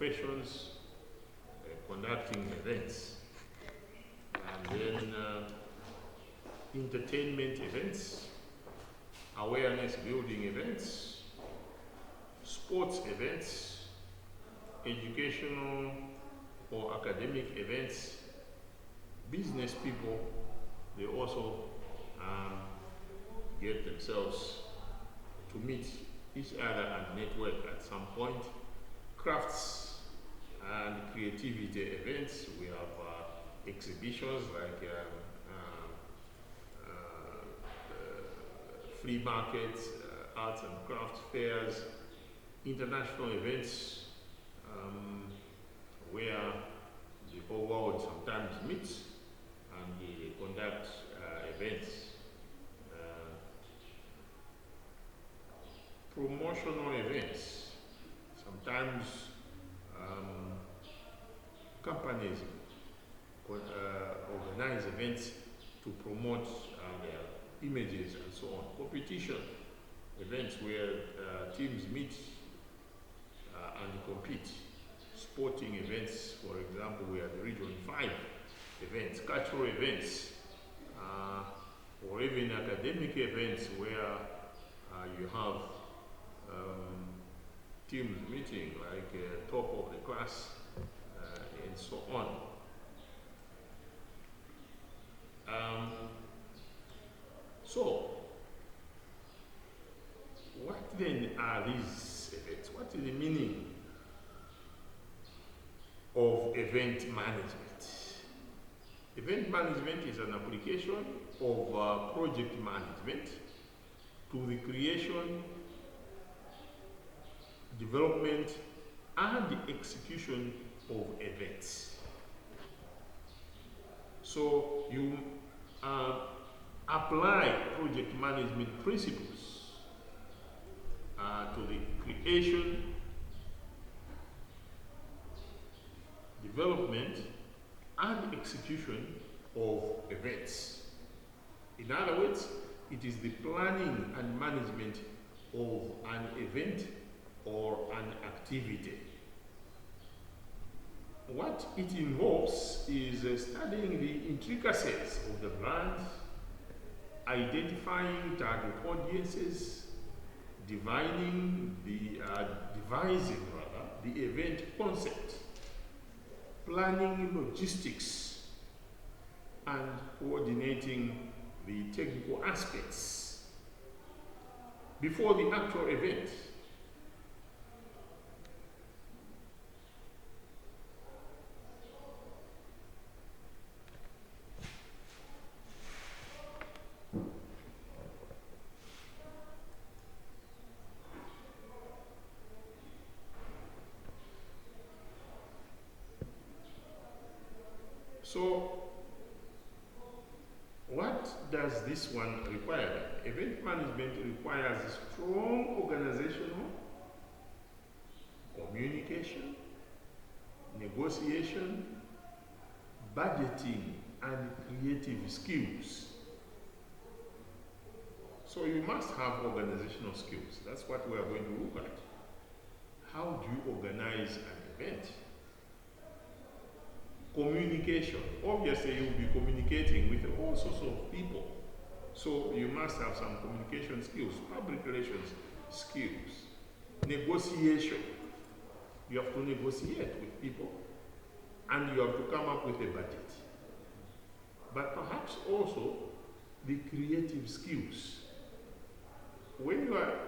professions conducting events, and then entertainment events, awareness building events, sports events, educational or academic events. Business people, they also get themselves to meet each other and network at some point. Crafts and creativity events, we have exhibitions like flea markets, arts and crafts fairs, international events where the whole world sometimes meets and they conduct events. Promotional events. Sometimes companies organize events to promote their images and so on. Competition events where teams meet and compete. Sporting events, for example, we have the Region 5 events, cultural events, or even academic events where you have teams meeting, like top of the class, and so on. So, what then are these events? What is the meaning of event management? Event management is an application of project management to the creation, development, and the execution of events. So you apply project management principles to the creation, development, and execution of events. In other words, it is the planning and management of an event or an activity. What it involves is studying the intricacies of the brand, identifying target audiences, devising the event concept, planning logistics, and coordinating the technical aspects before the actual event. So, what does this one require? Event management requires strong organizational, communication, negotiation, budgeting, and creative skills. So you must have organizational skills. That's what we are going to look at. How do you organize an event? Communication. Obviously, you'll be communicating with all sorts of people. So you must have some communication skills, public relations skills. Negotiation. You have to negotiate with people and you have to come up with a budget. But perhaps also the creative skills. When you are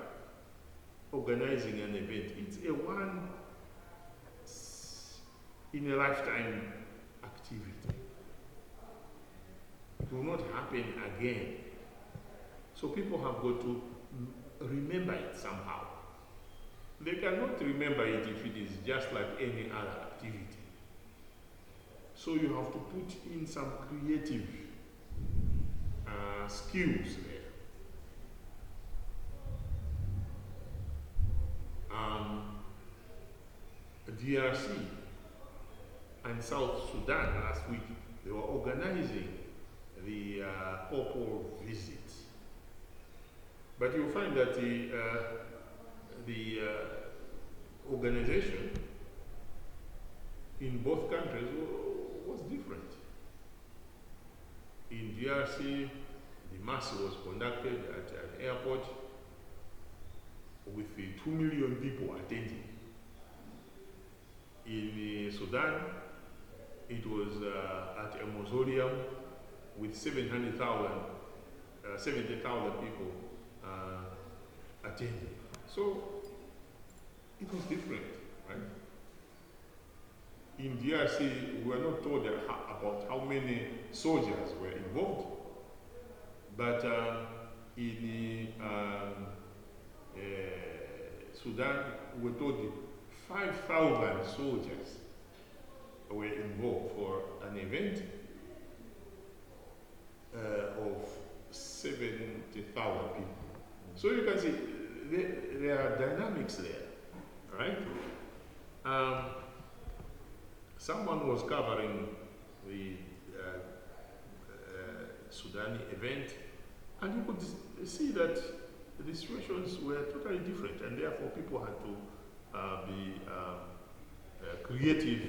organizing an event, it's a one in a lifetime activity. It will not happen again. So people have got to remember it somehow. They cannot remember it if it is just like any other activity. So you have to put in some creative skills there. DRC and South Sudan last week, they were organizing the Popol visit. But you'll find that the organization in both countries was different. In DRC, the mass was conducted at an airport with 2 million people attending. In Sudan, it was at a mausoleum with 70,000 people attending. So it was different, right? In DRC, we were not told about how many soldiers were involved, but in Sudan, we were told 5,000 soldiers were involved for an event of 70,000 people. So you can see there are dynamics there, right? Someone was covering the Sudani event, and you could see that the situations were totally different, and therefore people had to be creative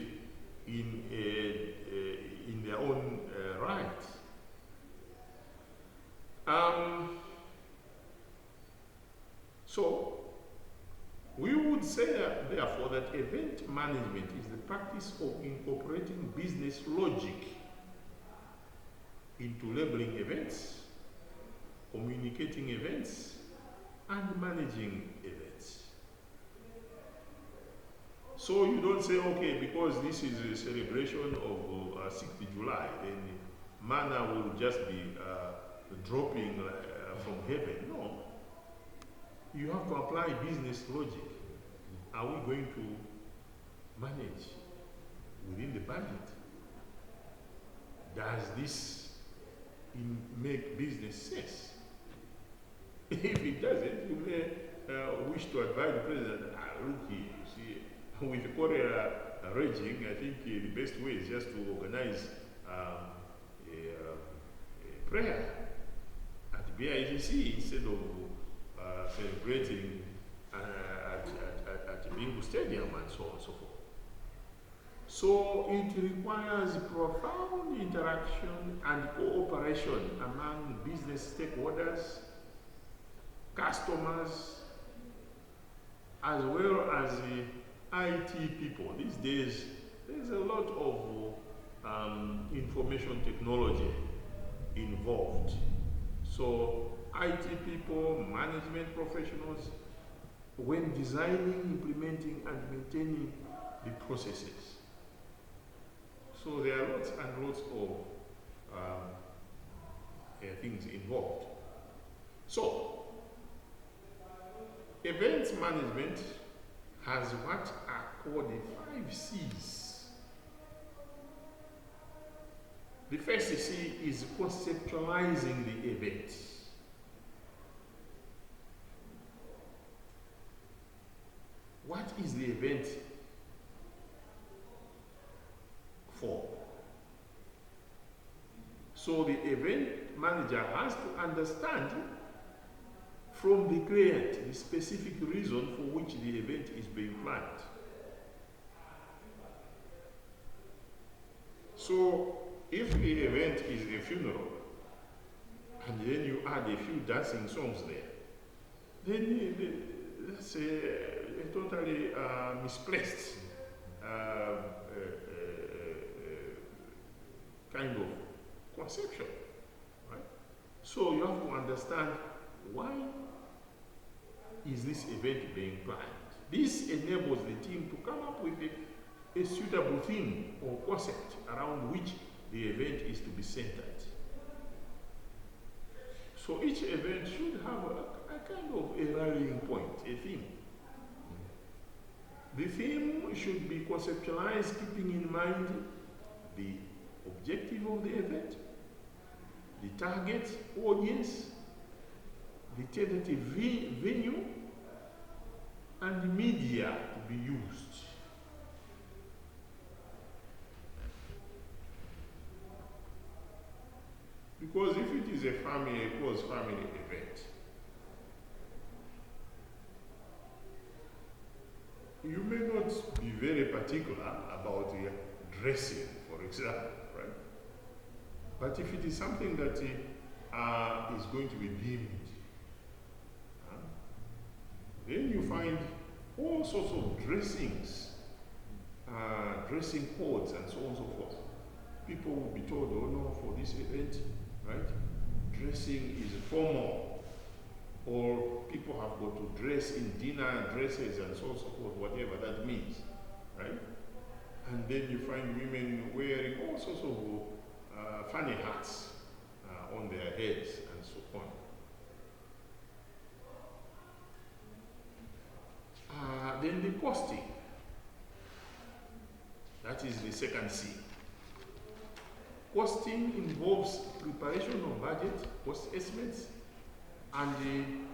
in their own right. So we would say therefore that event management is the practice of incorporating business logic into labeling events, communicating events, and managing events. So you don't say, okay, because this is a celebration of 6th July, then manna will just be dropping from heaven. No. You have to apply business logic. Are we going to manage within the budget? Does this make business sense? If it doesn't, you may wish to advise the president, look here, you see, with the cholera raging, I think the best way is just to organize a prayer at BIGC instead of celebrating at Bingu Stadium and so on and so forth. So it requires profound interaction and cooperation among business stakeholders, customers, as well as the IT people. These days, there's a lot of information technology involved. So IT people, management professionals, when designing, implementing, and maintaining the processes. So there are lots and lots of things involved. So, events management has what are called the 5 C's. The first C is conceptualizing the event. What is the event for? So the event manager has to understand from the client the specific reason for which the event is being planned. So if the event is a funeral, and then you add a few dancing songs there, then that's a totally misplaced kind of conception, right? So you have to understand why is this event being planned. This enables the team to come up with a suitable theme or concept around which the event is to be centered. So each event should have a kind of a rallying point, a theme. The theme should be conceptualized keeping in mind the objective of the event, the target audience, the tentative venue, and the media to be used. Because if it is a close family event, you may not be very particular about dressing, for example, right? But if it is something that is going to be deemed, then you find all sorts of dressings, dressing codes, and so on and so forth. People will be told, oh no, for this event, right, dressing is formal, or people have got to dress in dinner dresses and so on and so forth, whatever that means, right? And then you find women wearing all sorts of funny hats on their heads and so on. Then the costing. That is the second C. Costing involves preparation of budget, cost estimates, and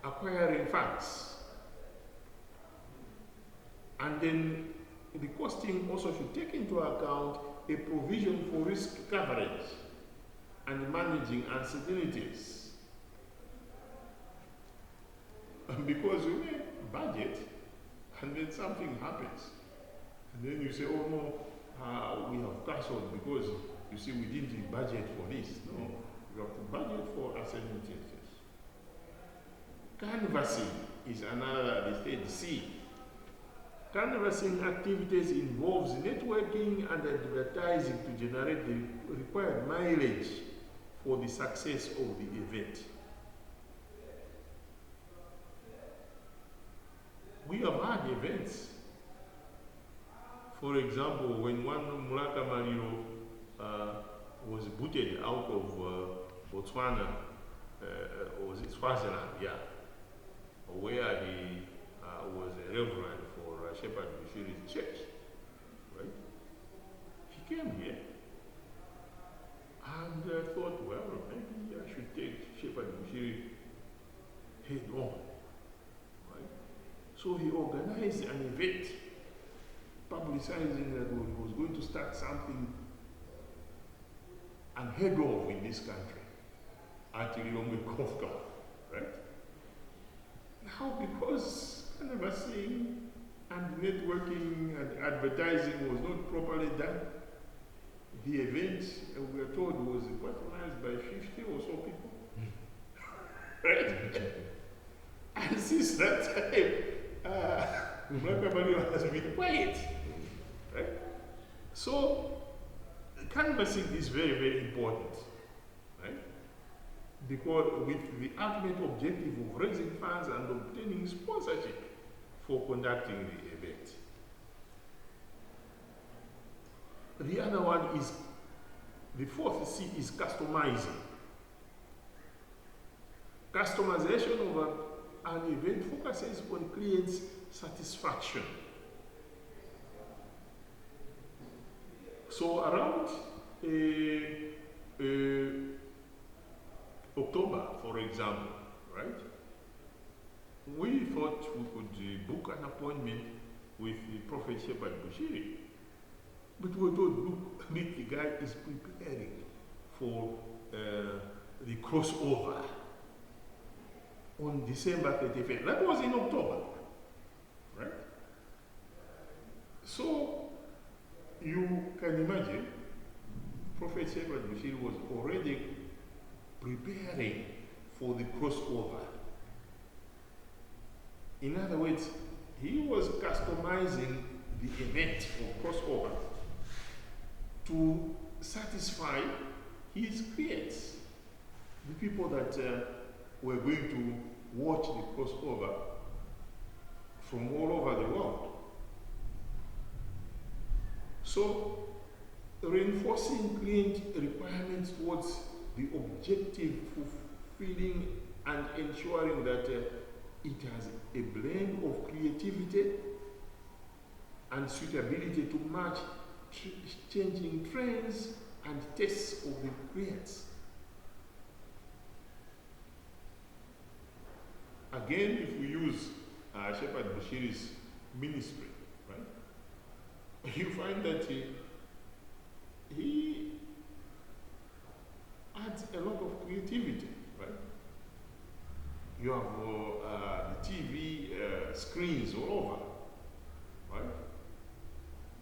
acquiring funds. And then the costing also should take into account a provision for risk coverage and managing uncertainties. Because you make budget and then something happens. And then you say, oh no, we have cancelled because you see we didn't budget for this. No, you have to budget for uncertainties. Canvassing is another, the third C. Canvassing activities involves networking and advertising to generate the required mileage for the success of the event. We have had events. For example, when one Mulaka Marino was booted out of Botswana, or was it Swaziland, yeah, where he was a reverend for Shepherd Bushiri's church, right? He came here and thought, well, maybe I should take Shepherd Bushiri head on. So he organized an event publicizing that he was going to start something unheard of in this country at Lilongwe Golf Club, right? Now, because canvassing and networking and advertising was not properly done, the event, we were told, was patronized by 50 or so people. Right? And since that time, Mulaka has been quiet, right? So, canvassing is very, very important, right? Because with the ultimate objective of raising funds and obtaining sponsorship for conducting the event. The other one is, the fourth C is customizing. Customization of an event focuses on clients' satisfaction. So around October, for example, right? We thought we could book an appointment with the Prophet Shepherd Bushiri. But we were told, look, the guy is preparing for the crossover on December 31st. That was in October, right? So you can imagine, Prophet Shepherd Bushiri was already preparing for the crossover. In other words, he was customizing the event of crossover to satisfy his clients, the people that were going to watch the crossover from all over the world. So, reinforcing client requirements towards the objective, fulfilling and ensuring that it has a blend of creativity and suitability to match changing trends and tastes of the clients. Again, if we use Shepherd Bushiri's ministry, right, you find that he adds a lot of creativity, right? You have the TV screens all over, right?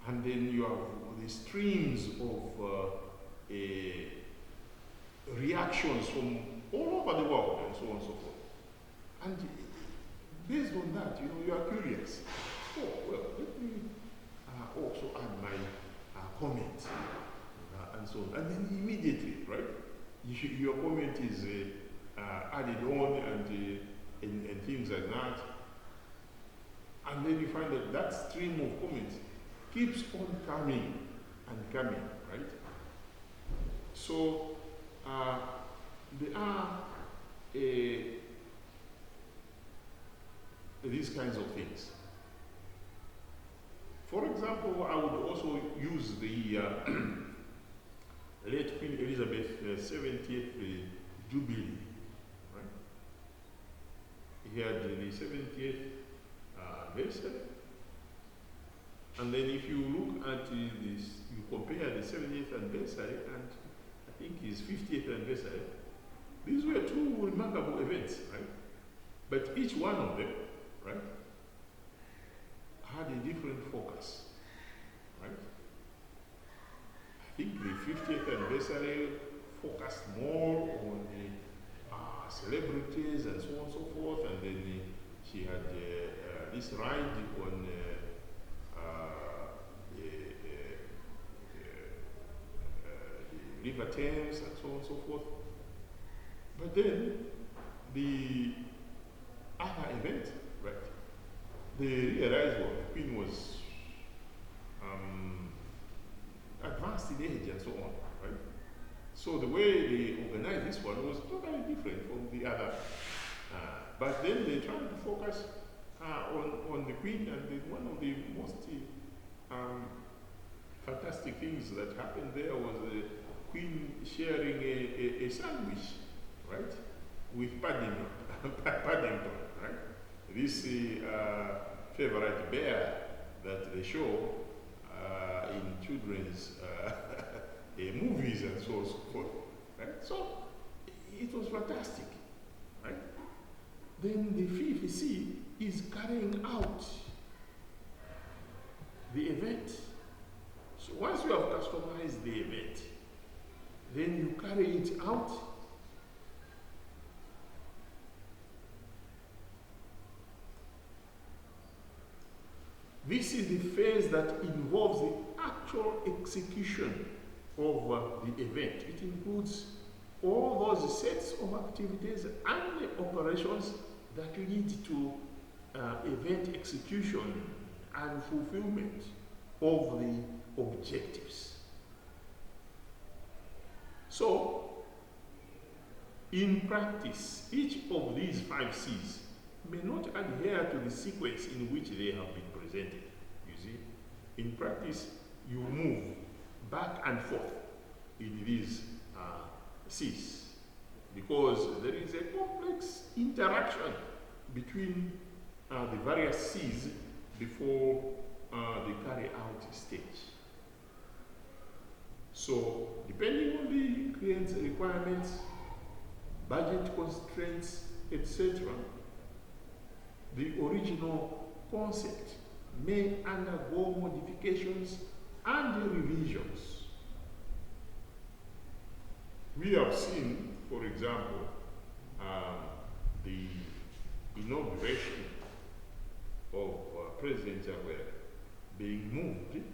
And then you have the streams of reactions from all over the world and so on and so forth. And based on that, you are curious. Oh, well, let me also add my comment and so on. And then immediately, right, your comment is added on and things like that. And then you find that that stream of comments keeps on coming and coming, right? So there are these kinds of things. For example, I would also use the late Queen Elizabeth 70th Jubilee, right? He had the 70th anniversary. And then if you look at this, you compare the 70th anniversary and I think his 50th anniversary, these were two remarkable events, right? But each one of them, right, had a different focus, right? I think the 50th anniversary focused more on the celebrities and so on and so forth, and then she had this ride on the River Thames and so on and so forth. But then the other event, right, they realized what the Queen was advanced in age and so on, right? So the way they organized this one was totally different from the other. But then they tried to focus on the Queen, and one of the most fantastic things that happened there was the Queen sharing a sandwich, right, with Paddington, right? This favorite bear that they show in children's movies and so on and so forth, right? So it was fantastic, right? Then the FCC is carrying out the event. So once you have customized the event, then you carry it out. This is the phase that involves the actual execution of the event. It includes all those sets of activities and the operations that lead to event execution and fulfillment of the objectives. So, in practice, each of these 5 C's may not adhere to the sequence in which they have been presented. You see, in practice, you move back and forth in these C's because there is a complex interaction between the various C's before the carry out stage. So, depending on the client's requirements, budget constraints, etc., the original concept may undergo modifications and revisions. We have seen, for example, the inauguration of President Jaguar being moved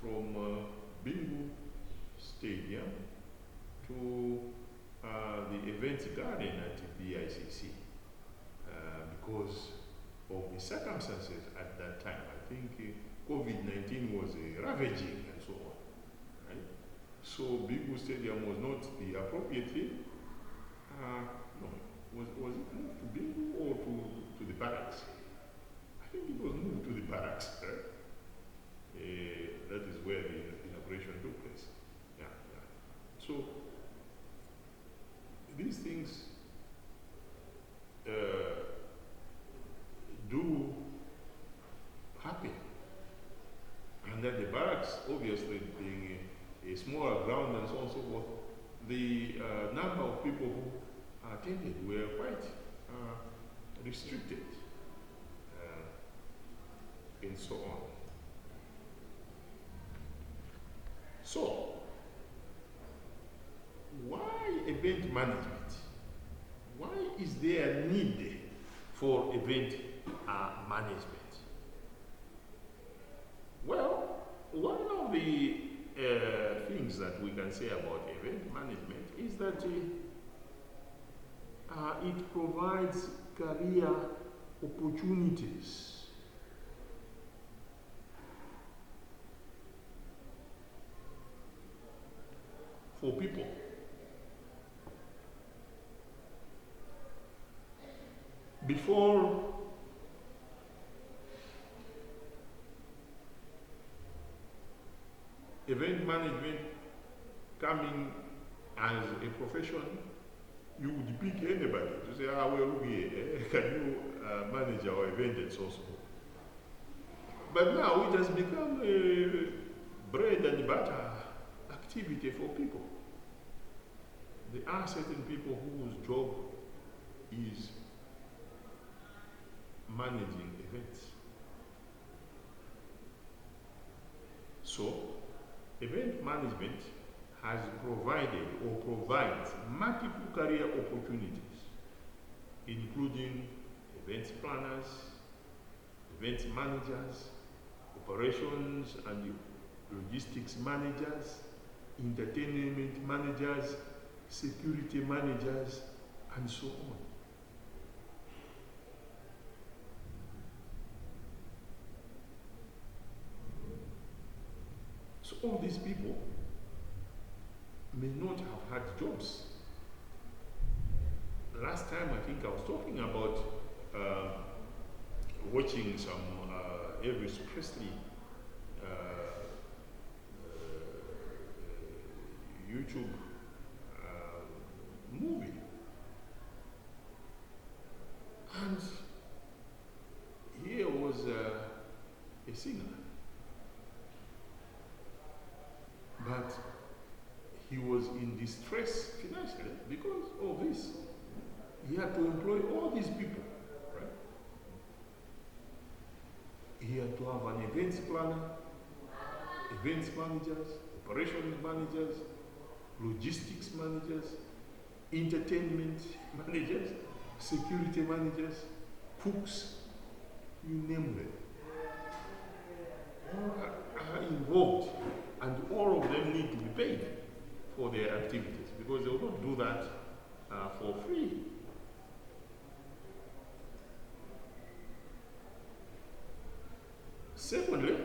from Bingu Stadium to the Events Garden at the ICC because of the circumstances at that time. I think COVID-19 was ravaging and so on, right? So Bingu Stadium was not the appropriate thing. No, was it moved to Bingu or to the barracks? I think it was moved to the barracks, right? That is where the inauguration took place. Yeah. So these things do happen. And then the barracks, obviously being a smaller ground and so on and so forth, the number of people who attended were quite restricted and so on. So, why event management? Why is there a need for event management? Well, one of the things that we can say about event management is that it provides career opportunities. For people. Before event management coming as a profession, you would pick anybody to say, well, can you manage our event and so on. But now it has become a bread and butter activity for people. There are certain people whose job is managing events. So, event management has provided or provides multiple career opportunities, including events planners, events managers, operations and logistics managers, entertainment managers, security managers, and so on. So all these people may not have had jobs. Last time I think I was talking about watching some Elvis Presley YouTube movie. And here was a singer. But he was in distress financially because of this. He had to employ all these people, right? He had to have an events planner, events managers, operations managers, logistics managers, entertainment managers, security managers, cooks, you name them. All are involved, and all of them need to be paid for their activities because they will not do that for free. Secondly,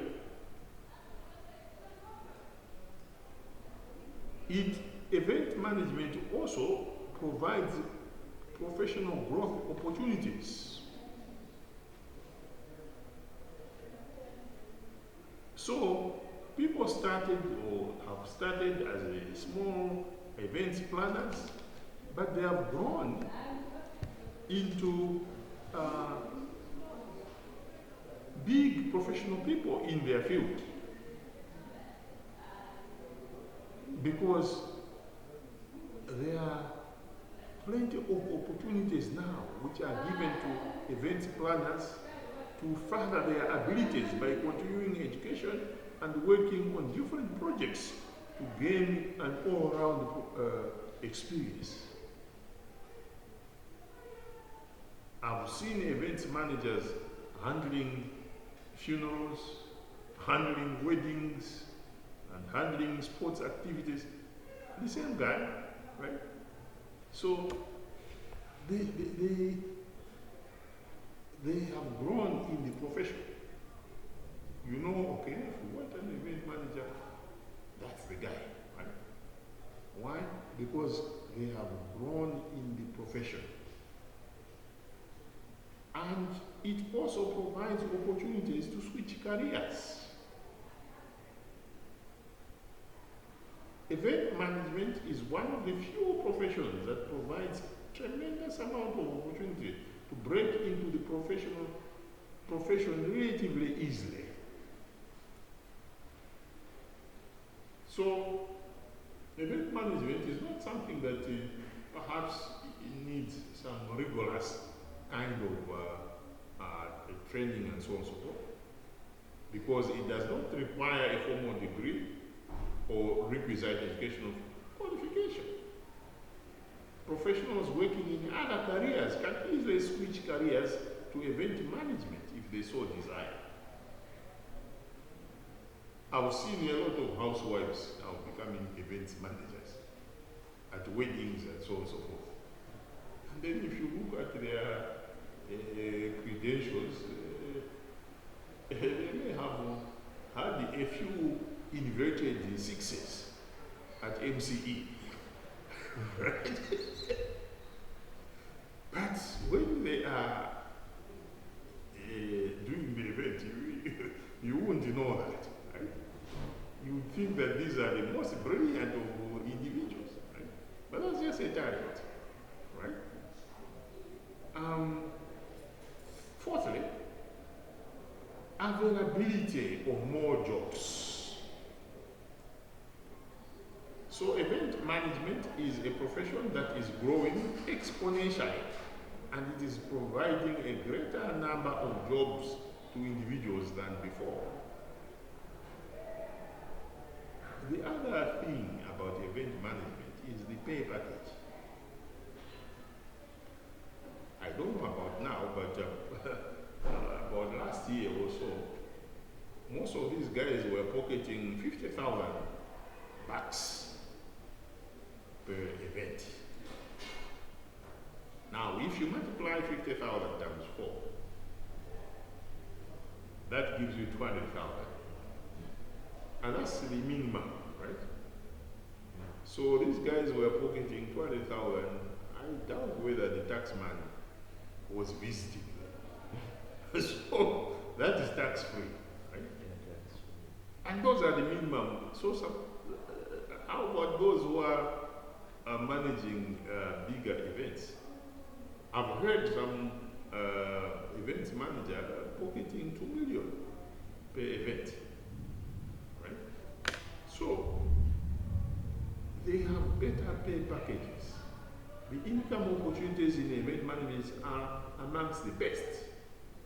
event management also provides professional growth opportunities. So, people started or have started as a small events planners, but they have grown into big professional people in their field. Because there are plenty of opportunities now which are given to events planners to further their abilities by continuing education and working on different projects to gain an all-round experience. I've seen events managers handling funerals, handling weddings, and handling sports activities. The same guy, right? So they have grown in the profession. You know, okay, if you want an event manager, that's the guy, right? Why? Because they have grown in the profession. And it also provides opportunities to switch careers. Event management is one of the few professions that provides tremendous amount of opportunity to break into the profession relatively easily. So, event management is not something that perhaps needs some rigorous kind of training and so on and so forth, because it does not require a formal degree. or requisite educational qualification. Professionals working in other careers can easily switch careers to event management if they so desire. I've seen a lot of housewives now becoming event managers at weddings and so on and so forth. And then if you look at their credentials, they may have had a few inverted sixes at MCE. Right? But when they are doing the event, you wouldn't know that. Right? You would think that these are the most brilliant of individuals. Right? But that's just a talent. Right? Fourthly, availability of more jobs. So event management is a profession that is growing exponentially, and it is providing a greater number of jobs to individuals than before. The other thing about event management is the pay package. I don't know about now, but about last year or so, most of these guys were pocketing 50,000 bucks per event. Now, if you multiply 50,000 times 4, that gives you 200,000. And that's the minimum, right? So these guys were pocketing 200,000. I doubt whether the taxman was visiting them. So that is tax free, right? And those are the minimum. So how about those who are managing bigger events? I've heard some events manager pocketing 2 million per event, right? So they have better pay packages. The income opportunities in event management are amongst the best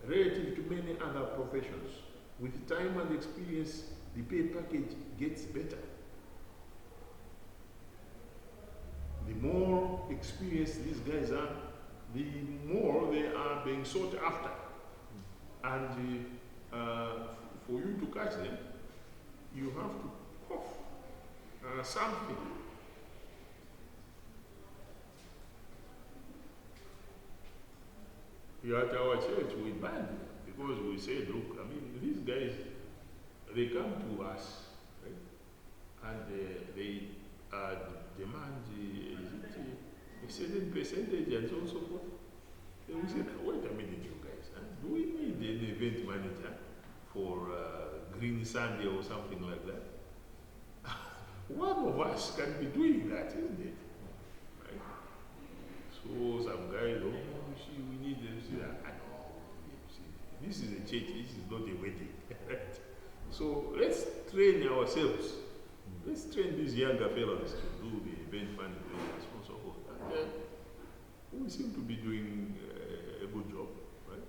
relative to many other professions. With time and experience, the pay package gets better. The more experienced these guys are, the more they are being sought after. And for you to catch them, you have to cough something. Here at our church, we banned it because we said, look, I mean, these guys, they come to us, right? And they demand a certain percentage and so on and so forth. And we said, wait a minute, you guys, do we need an event manager for Green Sunday or something like that? One of us can be doing that, isn't it? Right? So some guys, we need them. This is a church, this is not a wedding. So let's train ourselves. Let's train these younger fellows to do the event management and so on and so forth. And we seem to be doing a good job, right?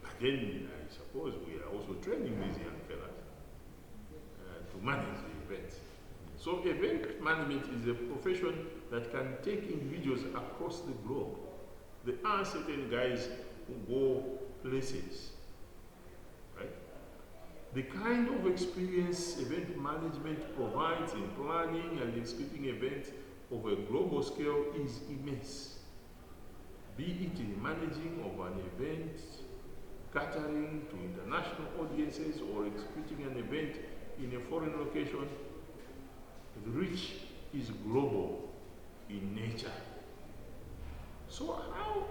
But then I suppose we are also training these young fellows to manage the events. So event management is a profession that can take individuals across the globe. There are certain guys who go places, right? The kind of experience event management provides in planning and executing events of a global scale is immense. Be it in managing of an event, catering to international audiences, or executing an event in a foreign location, the reach is global in nature. So how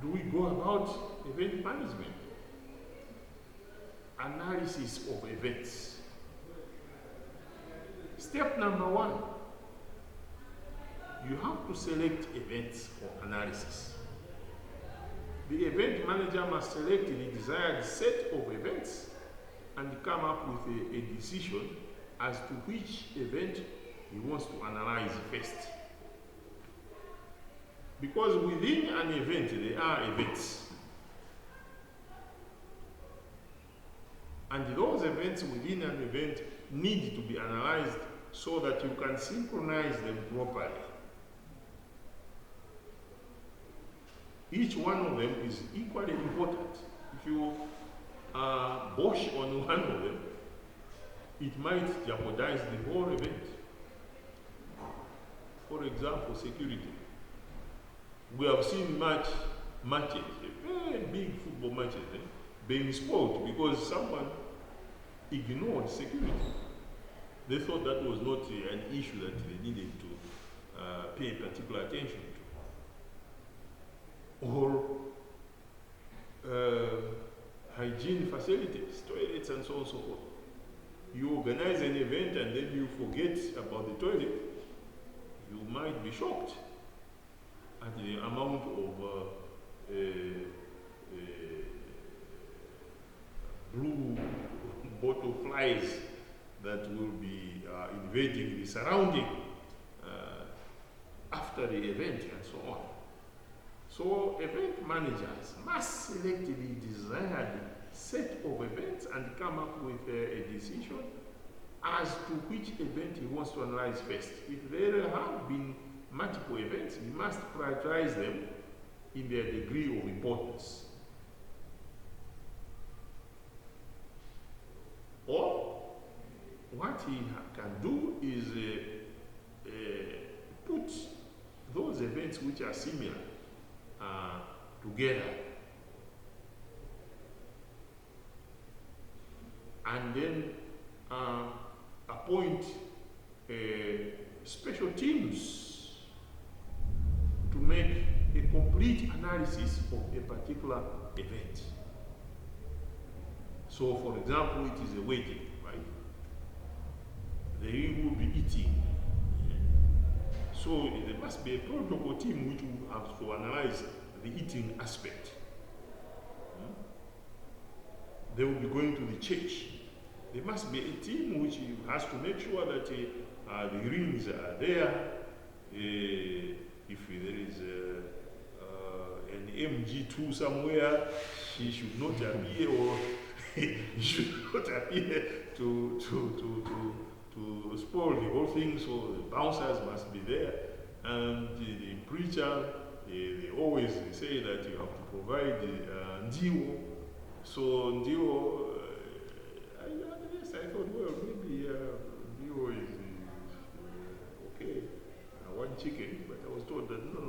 do we go about event management? Analysis of events. Step number 1, you have to select events for analysis. The event manager must select the desired set of events and come up with a decision as to which event he wants to analyze first. Because within an event, there are events. And those events within an event need to be analyzed so that you can synchronize them properly. Each one of them is equally important. If you bosh on one of them, it might jeopardize the whole event. For example, security. We have seen matches, very big football matches, being spoiled because someone ignored security. They thought that was not an issue that they needed to pay particular attention to. Or hygiene facilities, toilets and so on and so forth. You organize an event and then you forget about the toilet, you might be shocked at the amount of blue bottle flies that will be invading the surrounding after the event and so on. So event managers must select the desired set of events and come up with a decision as to which event he wants to analyze first. If there have been multiple events, he must prioritize them in their degree of importance. Or what he can do is put those events which are similar together, and then appoint special teams to make a complete analysis of a particular event. So, for example, it is a wedding, right? They will be eating. So there must be a protocol team which will have to analyze the eating aspect. They will be going to the church. There must be a team which has to make sure that the rings are there. If there is an MG2 somewhere, she should not appear, or he should not appear to spoil the whole thing. So the bouncers must be there, and the preacher, they always say that you have to provide ndiwo. So ndiwo, I thought, well, maybe ndiwo is okay, one chicken, but I was told that no,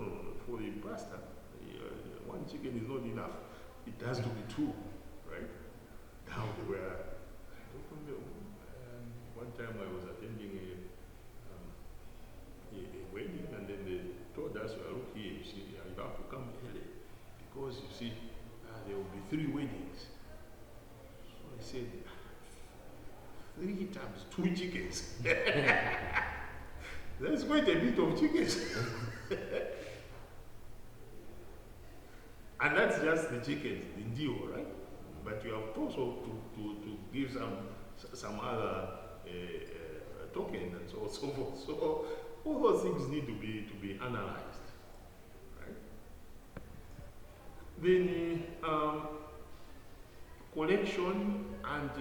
for the pastor, one chicken is not enough. It has to be two, right? Now they were, I don't remember, one time I was attending a wedding, and then they told us, well, look here, you see, you have to come early, because you see, there will be 3 weddings. So I said, 3 times 2 chickens. That's quite a bit of chickens. And that's just the chickens, the deal, right? But you have also to give some other token and so on and so forth. So all those things need to be analyzed, right? Then collection and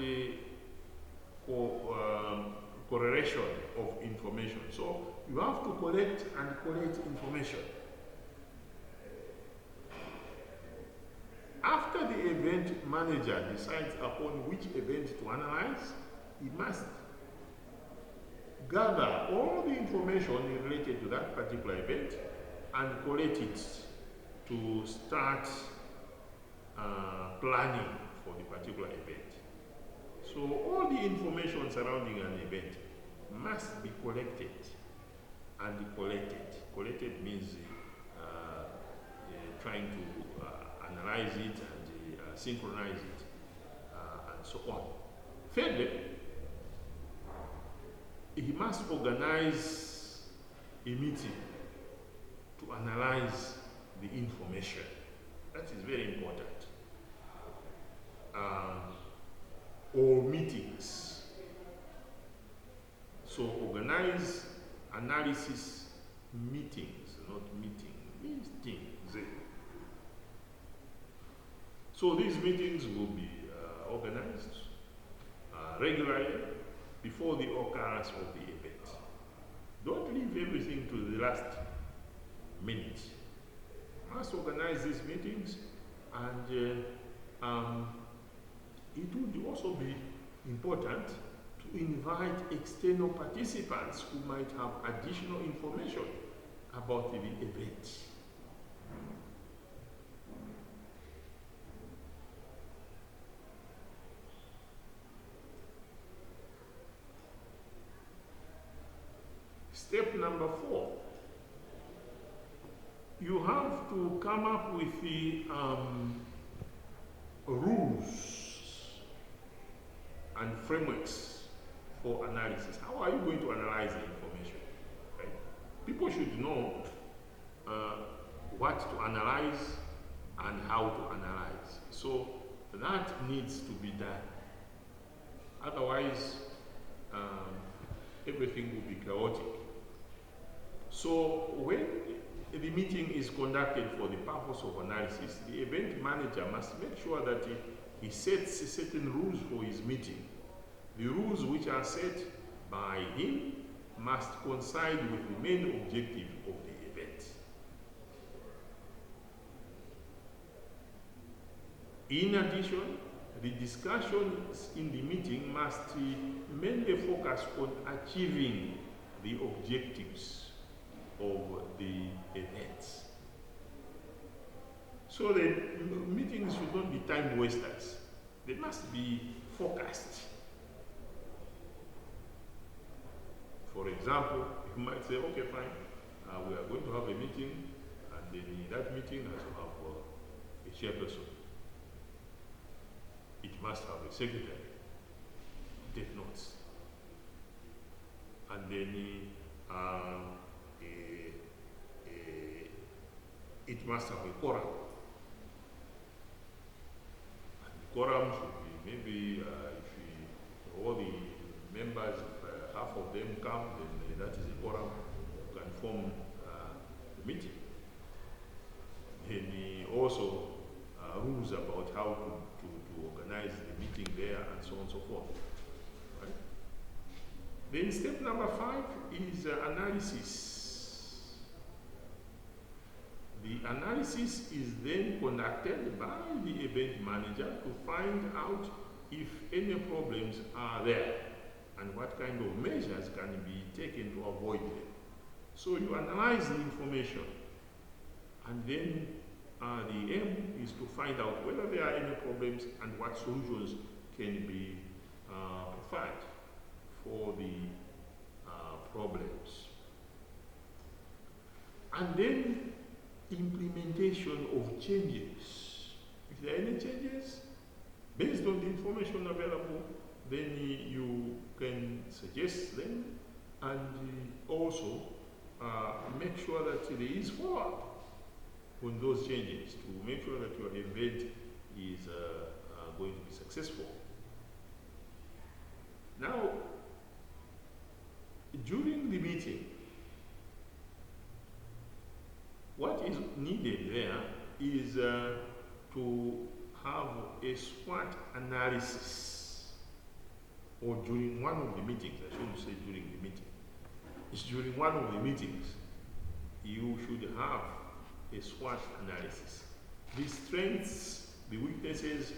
correlation of information. So you have to collect information. After the event manager decides upon which event to analyze, he must gather all the information related to that particular event and collect it to start planning for the particular event. So all the information surrounding an event must be collected and collected. Collected means trying to analyze it and synchronize it and so on. Thirdly, he must organize a meeting to analyze the information. That is very important. Or meetings. So organize analysis meetings, not meetings. So these meetings will be organized regularly before the occurrence of the event. Don't leave everything to the last minute. You must organize these meetings, and it would also be important to invite external participants who might have additional information about the event. Step number 4, you have to come up with the rules and frameworks for analysis. How are you going to analyze the information? Right? People should know what to analyze and how to analyze. So that needs to be done. Otherwise, everything will be chaotic. So when the meeting is conducted for the purpose of analysis, the event manager must make sure that he sets certain rules for his meeting. The rules which are set by him must coincide with the main objective of the event. In addition, the discussions in the meeting must mainly focus on achieving the objectives of the events. So the meetings should not be time wasters. They must be focused. For example, you might say, okay, fine, we are going to have a meeting, and then that meeting has to have a chairperson. It must have a secretary, take notes. And then it must have a quorum. And the quorum should be maybe if all the members, if half of them come, then that is a quorum, you can form the meeting. Then also rules about how to organize the meeting there and so on and so forth. Right? Then step number 5 is analysis. The analysis is then conducted by the event manager to find out if any problems are there and what kind of measures can be taken to avoid them. So you analyze the information, and then the aim is to find out whether there are any problems and what solutions can be provided for the problems. And then implementation of changes. If there are any changes, based on the information available, then you can suggest them, and also make sure that there is follow-up on those changes to make sure that your event is going to be successful. Now, during the meeting, what is needed there is to have a SWOT analysis, or during one of the meetings. I shouldn't say during the meeting. It's during one of the meetings you should have a SWOT analysis. The strengths, the weaknesses,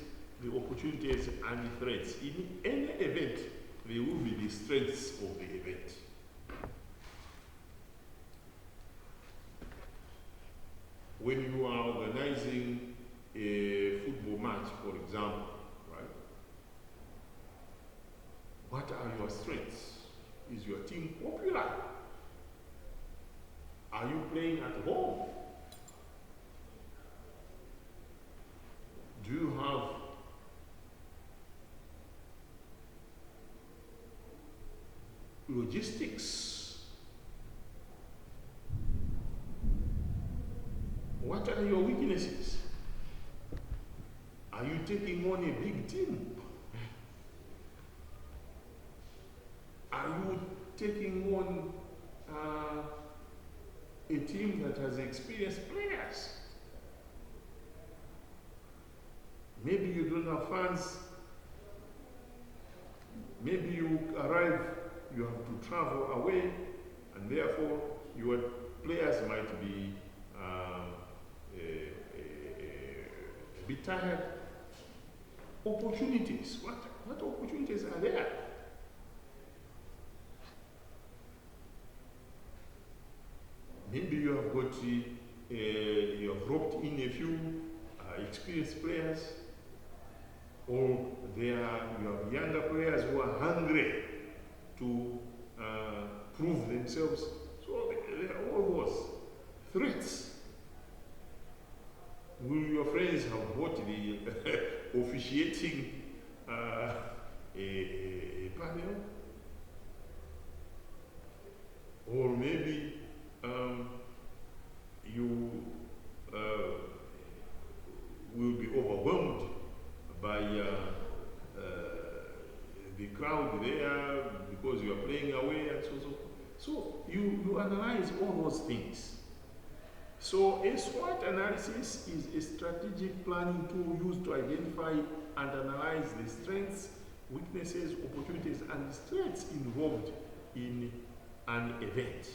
the opportunities, and the threats. In any event, there will be the strengths of the event. When you are organizing a football match, for example, right? What are your strengths? Is your team popular? Are you playing at home? Do you have logistics? What are your weaknesses? Are you taking on a big team? Are you taking on a team that has experienced players? Maybe you don't have fans Maybe you arrive, you have to travel away, and therefore your players might be a bit tired. Opportunities. What opportunities are there? Maybe you have got you have roped in a few experienced players, or you have younger players who are hungry to prove themselves. So there are all those threats. Will your friends have bought the officiating a panel? Or maybe you will be overwhelmed by the crowd there because you are playing away and so. So you analyze all those things. So a SWOT analysis is a strategic planning tool used to identify and analyze the strengths, weaknesses, opportunities, and threats involved in an event.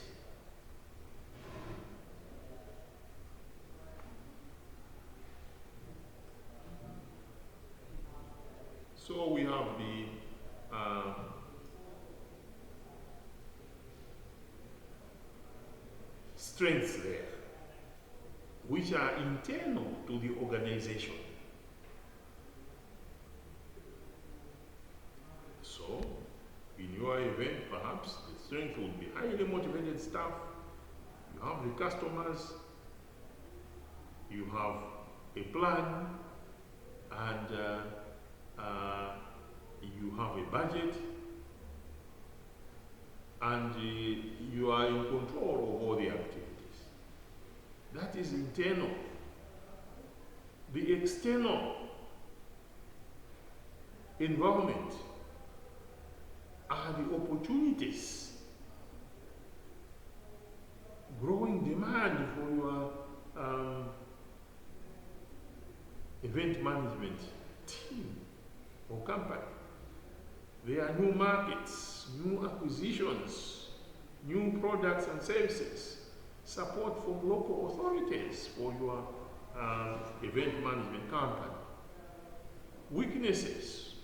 So we have the strengths there, which are internal to the organization. So, in your event, perhaps the strength will be highly motivated staff, you have the customers, you have a plan, and you have a budget, and you are in control of all the activities. That is internal. The external environment are the opportunities, growing demand for your event management team or company. There are new markets, new acquisitions, new products and services, support from local authorities for your event management company. Weaknesses,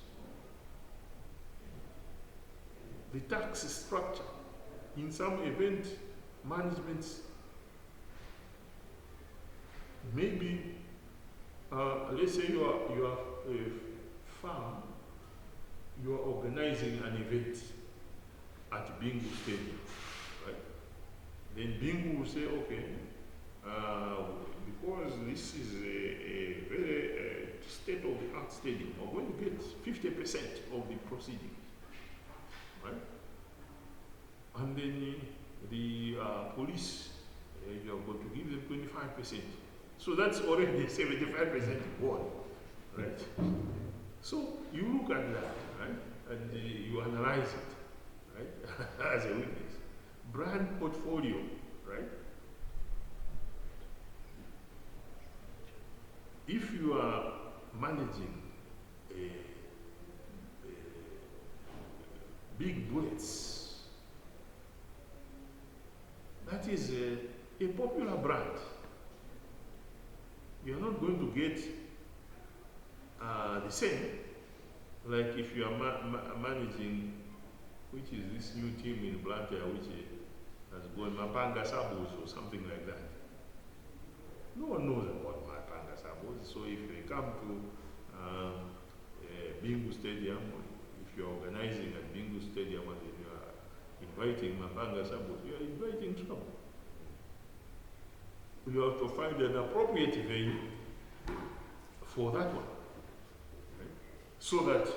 the tax structure. In some event managements, maybe let's say you are a farm, you are organizing an event at Bingu Stadium, right? Then Bingu will say, okay, because this is a very state-of-the-art stadium, we're going to get 50% of the proceedings, right? And then the police, you're going to give them 25%. So that's already 75% gone, right? So you look at that, right? And you analyze it, right? As a witness. Brand portfolio, right? If you are managing big bullets, that is a popular brand. You're not going to get the same like if you are managing, which is this new team in Blantyre, which has gone Mapanga Sabos or something like that. No one knows about Mapanga Sabos, so if they come to Bingu Stadium, if you're organizing at Bingu Stadium and you are inviting Mapanga Sabos, you are inviting trouble. You have to find an appropriate venue for that one, right? So that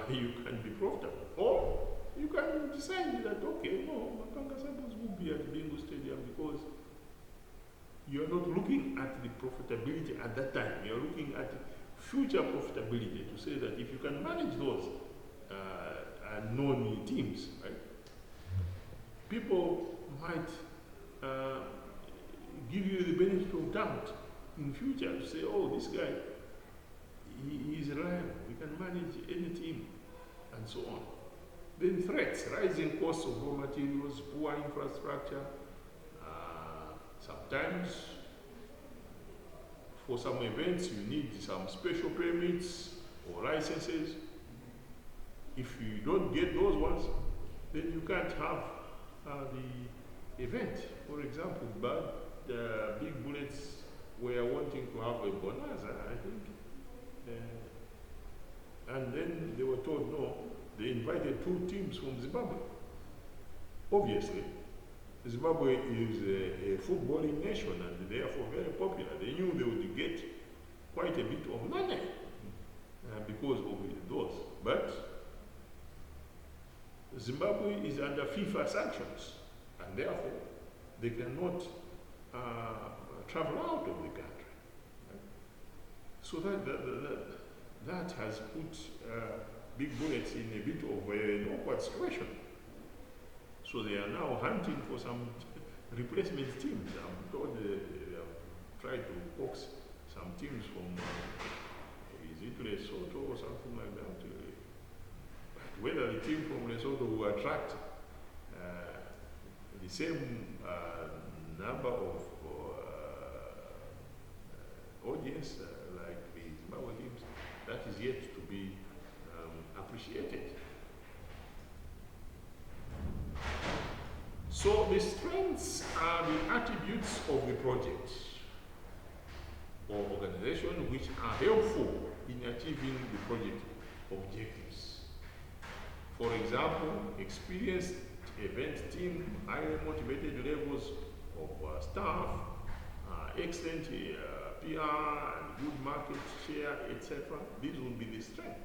you can be profitable. Or you can decide that, okay, no, Mapanga Sabos will be at Bingu Stadium because you're not looking at the profitability at that time. You're looking at future profitability to say that if you can manage those known teams, right? People might give you the benefit of doubt in future to say, oh, this guy, he is reliable. We can manage any team. And and so on. Then threats, rising costs of raw materials, poor infrastructure. Sometimes for some events you need some special permits or licenses. If you don't get those ones, then you can't have the event. For example, Big Bullets were wanting to have a bonanza, I think. And then they were told no. They invited 2 teams from Zimbabwe. Obviously, Zimbabwe is a footballing nation and therefore very popular. They knew they would get quite a bit of money because of those. But Zimbabwe is under FIFA sanctions, and therefore they cannot travel out of the country. So that has put Big Bullets in a bit of an awkward situation. So they are now hunting for some replacement teams. I'm told they have tried to coax some teams from, is it Lesotho or something like that? Whether the team from Lesotho will attract the same number of audience like the Zimbabwe teams, that is yet to be appreciated. So the strengths are the attributes of the project or organization which are helpful in achieving the project objectives. For example, experienced event team, highly motivated levels of staff, excellent PR and good market share, etc. These will be the strength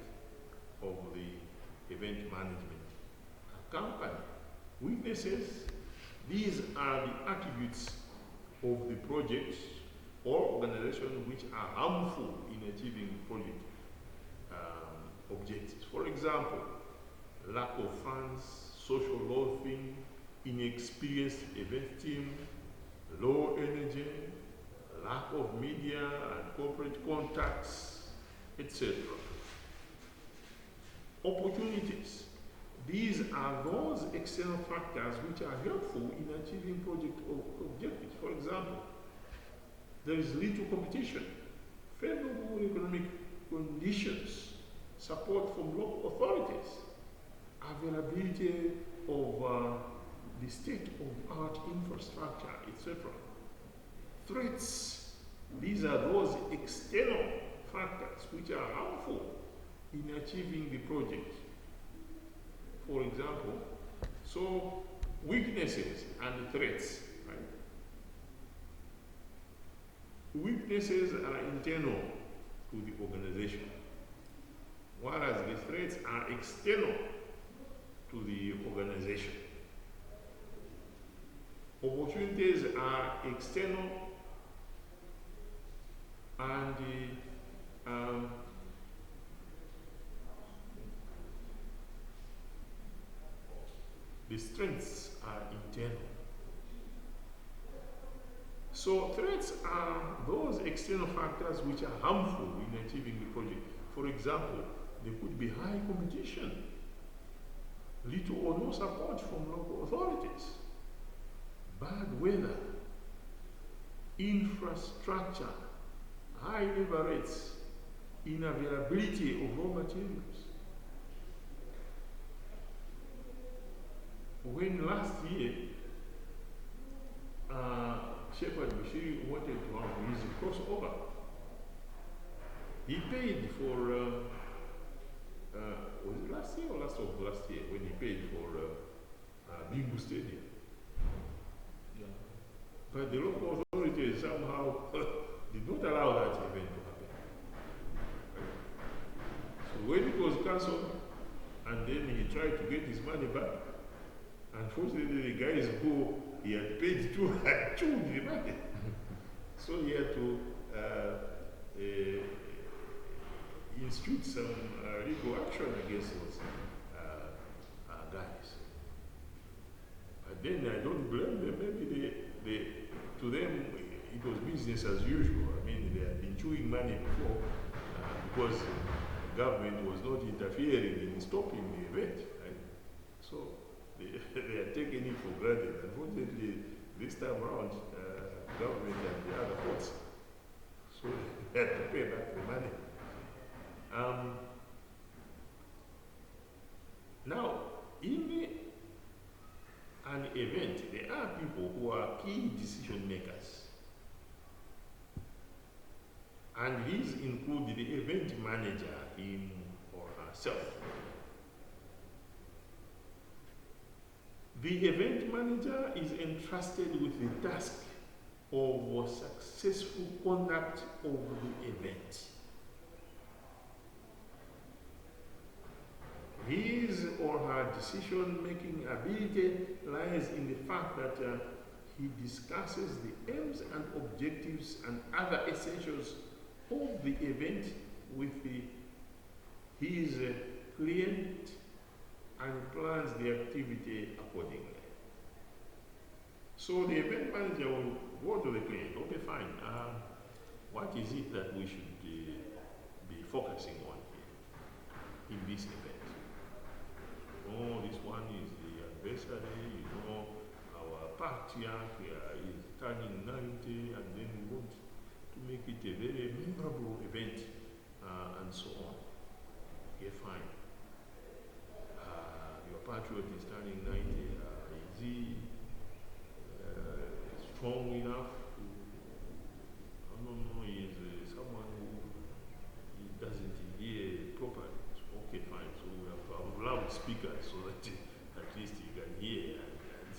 of the event management company. Weaknesses, these are the attributes of the project or organization which are harmful in achieving project objectives. For example, lack of funds, social loafing, inexperienced event team, low energy, lack of media and corporate contacts, etc. Opportunities. These are those external factors which are helpful in achieving project objectives. For example, there is little competition, favorable economic conditions, support from local authorities, availability of the state-of-art infrastructure, etc. Threats, these are those external factors which are harmful in achieving the project. For example, so weaknesses and threats, right? Weaknesses are internal to the organization, whereas the threats are external to the organization. Opportunities are external and the strengths are internal. So threats are those external factors which are harmful in achieving the project. For example, there could be high competition, little or no support from local authorities, bad weather, infrastructure, high labor rates, unavailability of raw materials. When last year, Shepherd Bushiri wanted to have his crossover, he paid for, was it last year or last year, when he paid for Bingu Stadium? Yeah. But the local authorities somehow did not allow that event to happen. So when it was cancelled, and then he tried to get his money back, unfortunately, the guys who he had paid to had chewed the money. So he had to institute some legal action against those guys. But then I don't blame them. Maybe to them it was business as usual. I mean, they had been chewing money before because government was not interfering in stopping the event, right? So they are taking it for granted. Unfortunately, this time around, government and the other courts, so they had to pay back the money. Now, in an event, there are people who are key decision makers. And these include the event manager, him or herself. The event manager is entrusted with the task of successful conduct of the event. His or her decision-making ability lies in the fact that he discusses the aims and objectives and other essentials of the event with his client and plans the activity accordingly. So the event manager will go to the client. Okay, fine. What is it that we should be focusing on in this event? This one is the anniversary, our patriarch is turning 90, and then we want to make it a very memorable event, and so on. Okay, fine. Your patriot is turning 90. Is he strong enough to, I don't know, he is someone who he doesn't hear properly. Okay, fine. So we have to have loudspeakers so that at least he can hear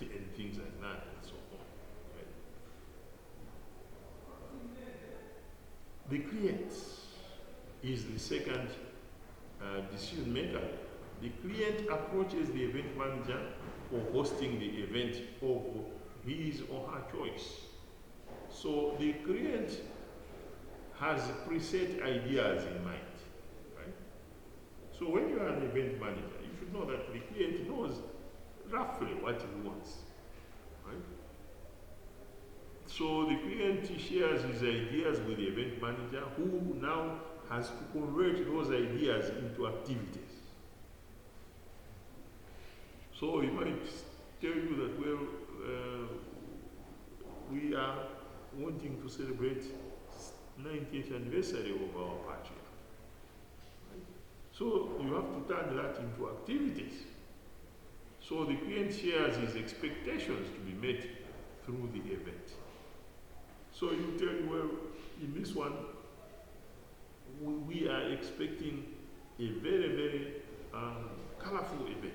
and things like that and so on. Right? The client is the second decision maker. The client approaches the event manager for hosting the event of his or her choice. So the client has preset ideas in mind. So when you are an event manager, you should know that the client knows roughly what he wants, right? So the client shares his ideas with the event manager, who now has to convert those ideas into activities. So he might tell you that, well, we are wanting to celebrate 90th anniversary of our patriarch. So you have to turn that into activities. So the client shares his expectations to be met through the event. So you tell him, well, in this one, we are expecting a very, very colorful event.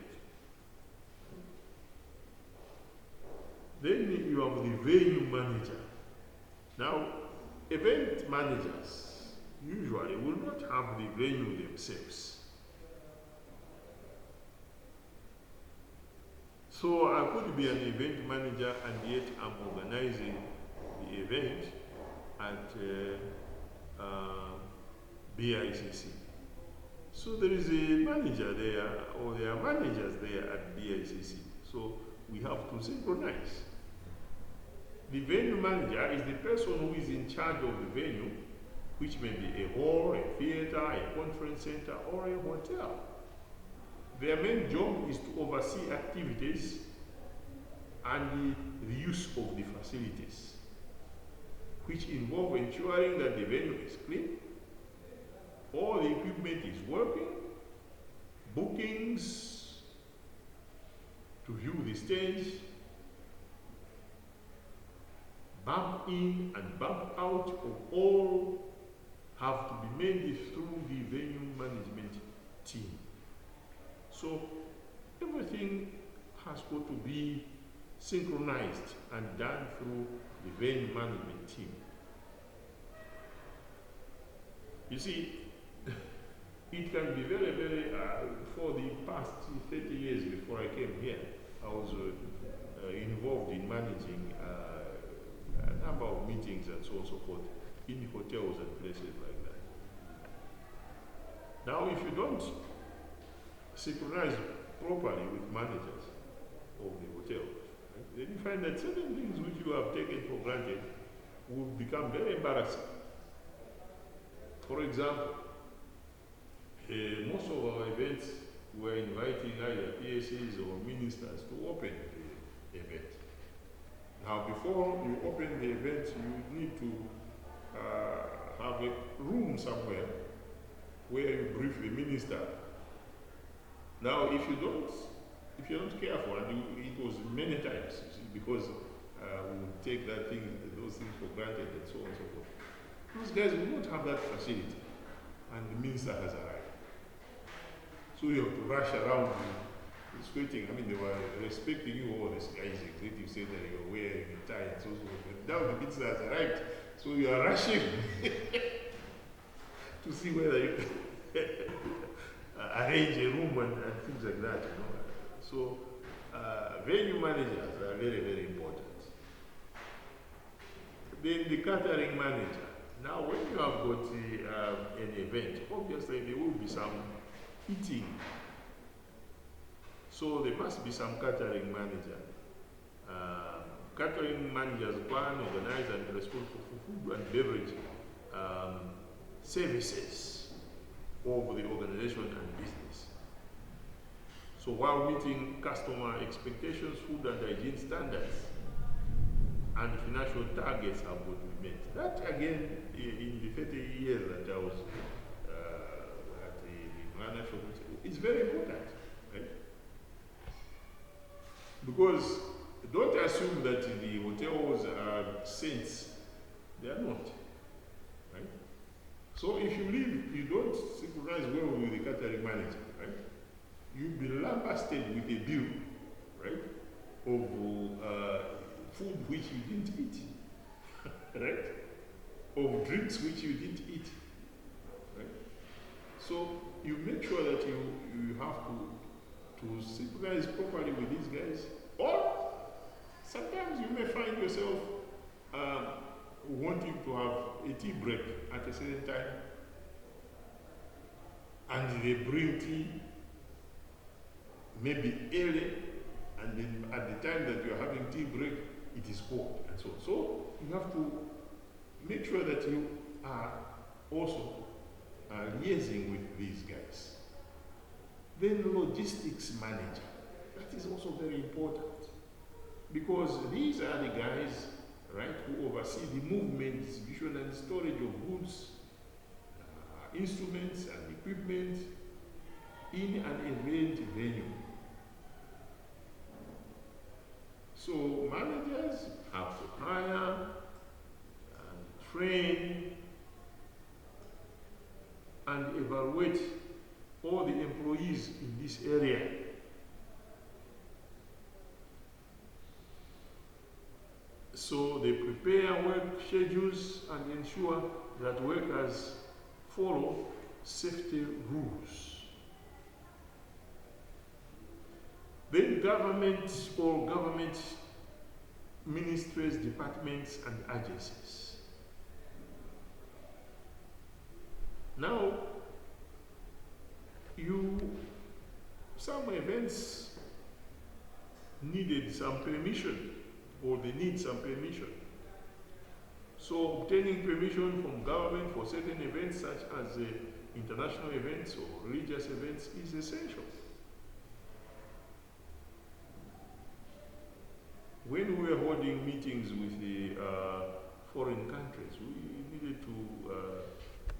Then you have the venue manager. Now, event managers usually will not have the venue themselves. So I could be an event manager and yet I'm organizing the event at BICC. So there is a manager there, or there are managers there at BICC. So we have to synchronize. The venue manager is the person who is in charge of the venue, which may be a hall, a theater, a conference center, or a hotel. Their main job is to oversee activities and the use of the facilities, which involve ensuring that the venue is clean, all the equipment is working, bookings to view the stage, bump in and bump out of all have to be made through the venue management team. So everything has got to be synchronized and done through the venue management team. You see, it can be very, very, for the past 30 years before I came here, I was involved in managing a number of meetings and so on and so forth in hotels and places like that. Now, if you don't synchronize properly with managers of the hotel, right, then you find that certain things which you have taken for granted will become very embarrassing. For example, most of our events we're inviting either PSAs or ministers to open the event. Now, before you open the event, you need to have a room somewhere where you brief the minister. Now, if you're not careful, and it was many times, you see, because we would take those things for granted and so on and so forth. Those guys will not have that facility, and the minister has arrived. So you have to rush around sweating. I mean, they were respecting you, all these guys, executives say that you're wearing a tie and so on. But now the minister has arrived, so you are rushing to see whether you arrange a room and things like that, you know. So venue managers are very, very important. Then the catering manager. Now, when you have got an event, obviously there will be some eating. So there must be some catering manager. Catering managers plan, organize, and responsible for food and beverage services of the organization and business. So while meeting customer expectations, food and hygiene standards, and financial targets have got to be met. That again, in the 30 years that I was at the financial, it's very important, right? Because don't assume that the hotels are saints. They are not, right? So if you leave, you don't synchronize well with the catering manager, right? You'll be lambasted with a bill, right, of food which you didn't eat, right? Of drinks which you didn't eat, right? So you make sure that you have to synchronize properly with these guys. Or sometimes you may find yourself wanting to have a tea break at a certain time, and they bring tea maybe early, and then at the time that you're having tea break, it is cold and so on. So you have to make sure that you are also liaising with these guys. Then logistics manager, that is also very important, because these are the guys, right, who oversee the movement, distribution, and storage of goods, instruments, and equipment in an event venue. So managers have to hire and train and evaluate all the employees in this area. So they prepare work schedules and ensure that workers follow safety rules. Then government or government ministries, departments, and agencies. Now, some events needed some permission, or they need some permission. So obtaining permission from government for certain events such as international events or religious events is essential. When we were holding meetings with the foreign countries, we needed to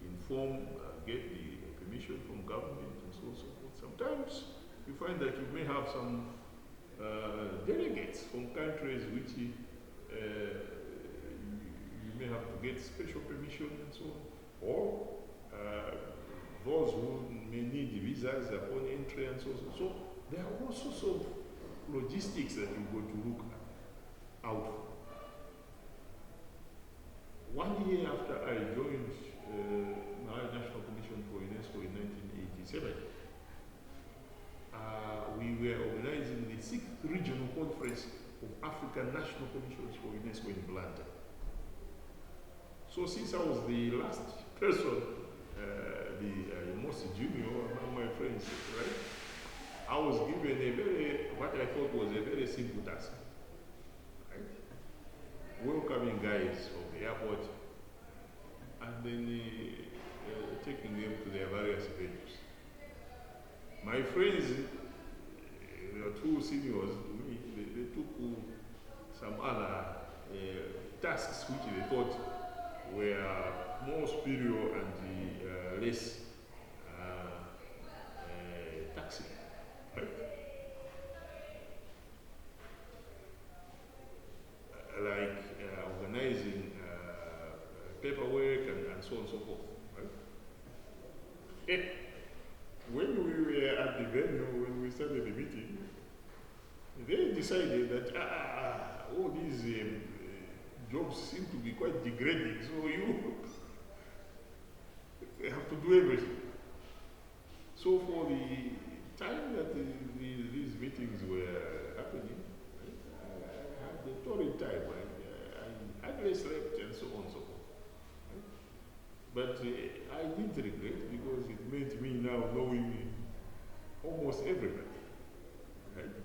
inform, get the permission from government and so on and so forth. Sometimes you find that you may have some delegates from countries which you may have to get special permission and so on, or those who may need visas upon entry and so on. So there are all sorts of logistics that you've got to look out for. 1 year after I joined the National Commission for UNESCO in 1987, we were organizing the 6th Regional Conference of African National Commissions for UNESCO in Blanda. So since I was the last person, the most junior among my friends, right, I was given what I thought was a very simple task. Right? Welcoming guys from the airport and then taking them to their various venues. My friends, there are two seniors to me, they took some other tasks which they thought were more superior and less taxing. Right? Like organizing paperwork and so on and so forth. Right? And when we were at the venue, when we started the meeting, they decided that all these jobs seem to be quite degrading, so you have to do everything. So for the time that these meetings were happening, I had a torrid time. I hardly slept and so on and so forth. But I didn't regret because it made me now knowing almost everybody. Right?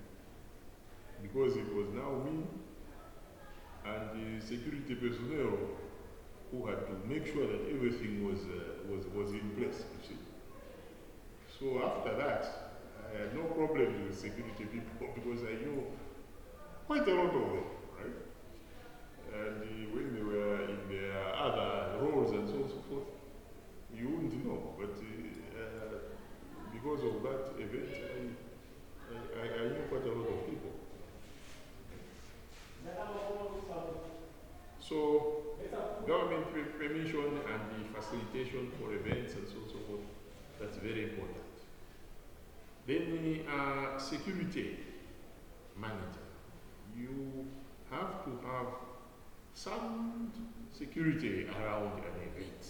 Because it was now me and the security personnel who had to make sure that everything was in place, you see. So after that, I had no problems with security people because I knew quite a lot of them, right? And when they were in their other roles and so on and so forth, you wouldn't know. But because of that event, I knew quite a lot of people. So, government permission and the facilitation for events and so on and so forth, that's very important. Then security manager. You have to have some security around an event.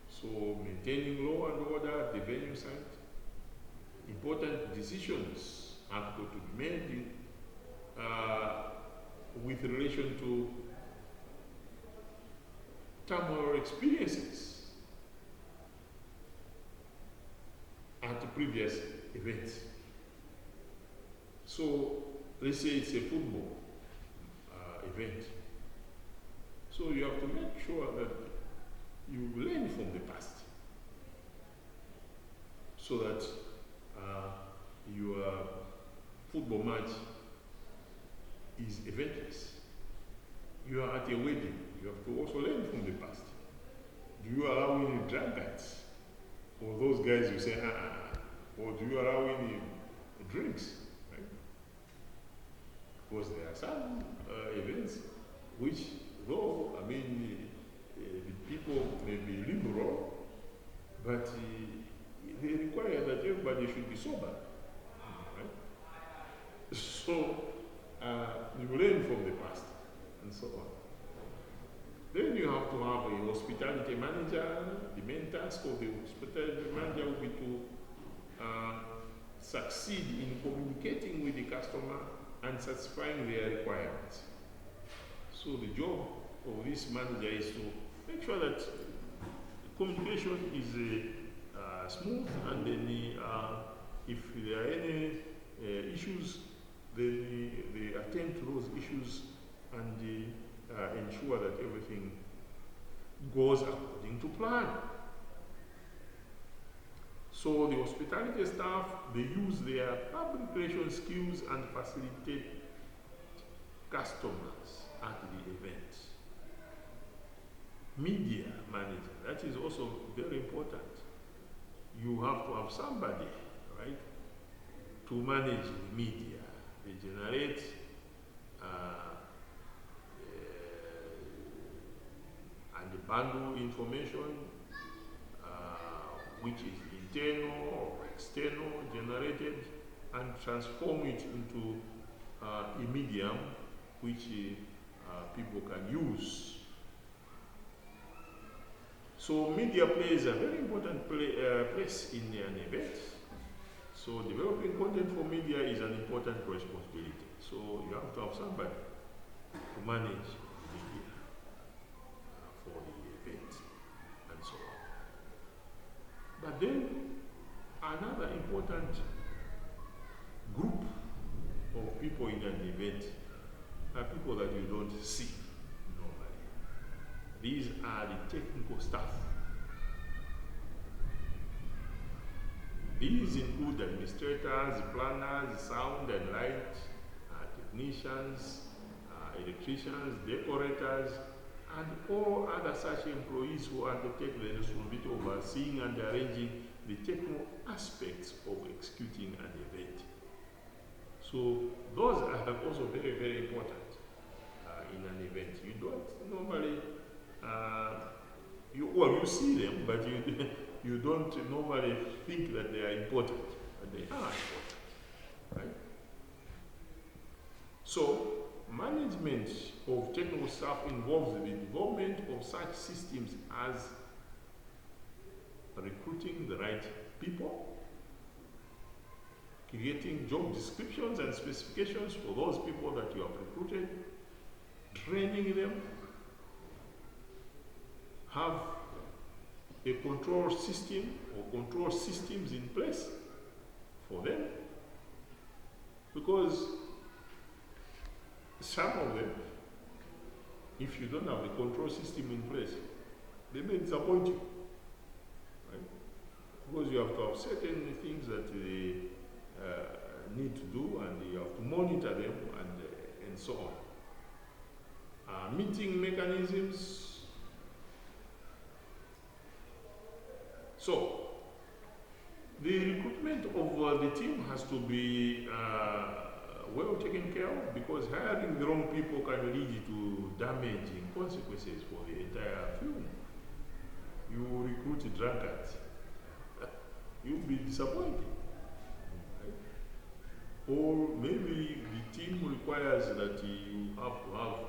So maintaining law and order at the venue site, important decisions have got to be made with relation to turmoil experiences at the previous events. So let's say it's a football event. So you have to make sure that you learn from the past so that your football match is eventless. You are at a wedding, you have to also learn from the past. Do you allow any drunkards? Or those guys you say, or do you allow any drinks? Right? Because there are some events which, though, I mean, the people may be liberal, but they require that everybody should be sober. Right? So, you learn from the past, and so on. Then you have to have a hospitality manager. The main task of the hospitality manager will be to succeed in communicating with the customer and satisfying their requirements. So the job of this manager is to make sure that communication is smooth, and then if there are any issues, then they attend to those issues and ensure that everything goes according to plan. So the hospitality staff, they use their public relations skills and facilitate customers at the event. Media manager, that is also very important. You have to have somebody, right, to manage the media. They generate and bundle information which is internal or external generated, and transform it into a medium which people can use. So media plays a very important place in an event. So developing content for media is an important responsibility. So you have to have somebody to manage media for the event and so on. But then another important group of people in an event are people that you don't see normally. These are the technical staff. These include administrators, planners, sound and light, technicians, electricians, decorators, and all other such employees who undertake the responsibility of overseeing and arranging the technical aspects of executing an event. So those are also very, very important in an event. You don't normally, you see them, but you don't normally think that they are important, but they are important, right? So management of technical staff involves the development of such systems as recruiting the right people, creating job descriptions and specifications for those people that you have recruited, training them, have a control system or control systems in place for them, because some of them, if you don't have a control system in place, they may disappoint you, right? Because you have to have certain things that they need to do, and you have to monitor them, and so on. Meeting mechanisms. So, the recruitment of the team has to be well taken care of, because hiring the wrong people can lead to damaging consequences for the entire film. You recruit drunkards, you'll be disappointed. Right? Or maybe the team requires that you have to have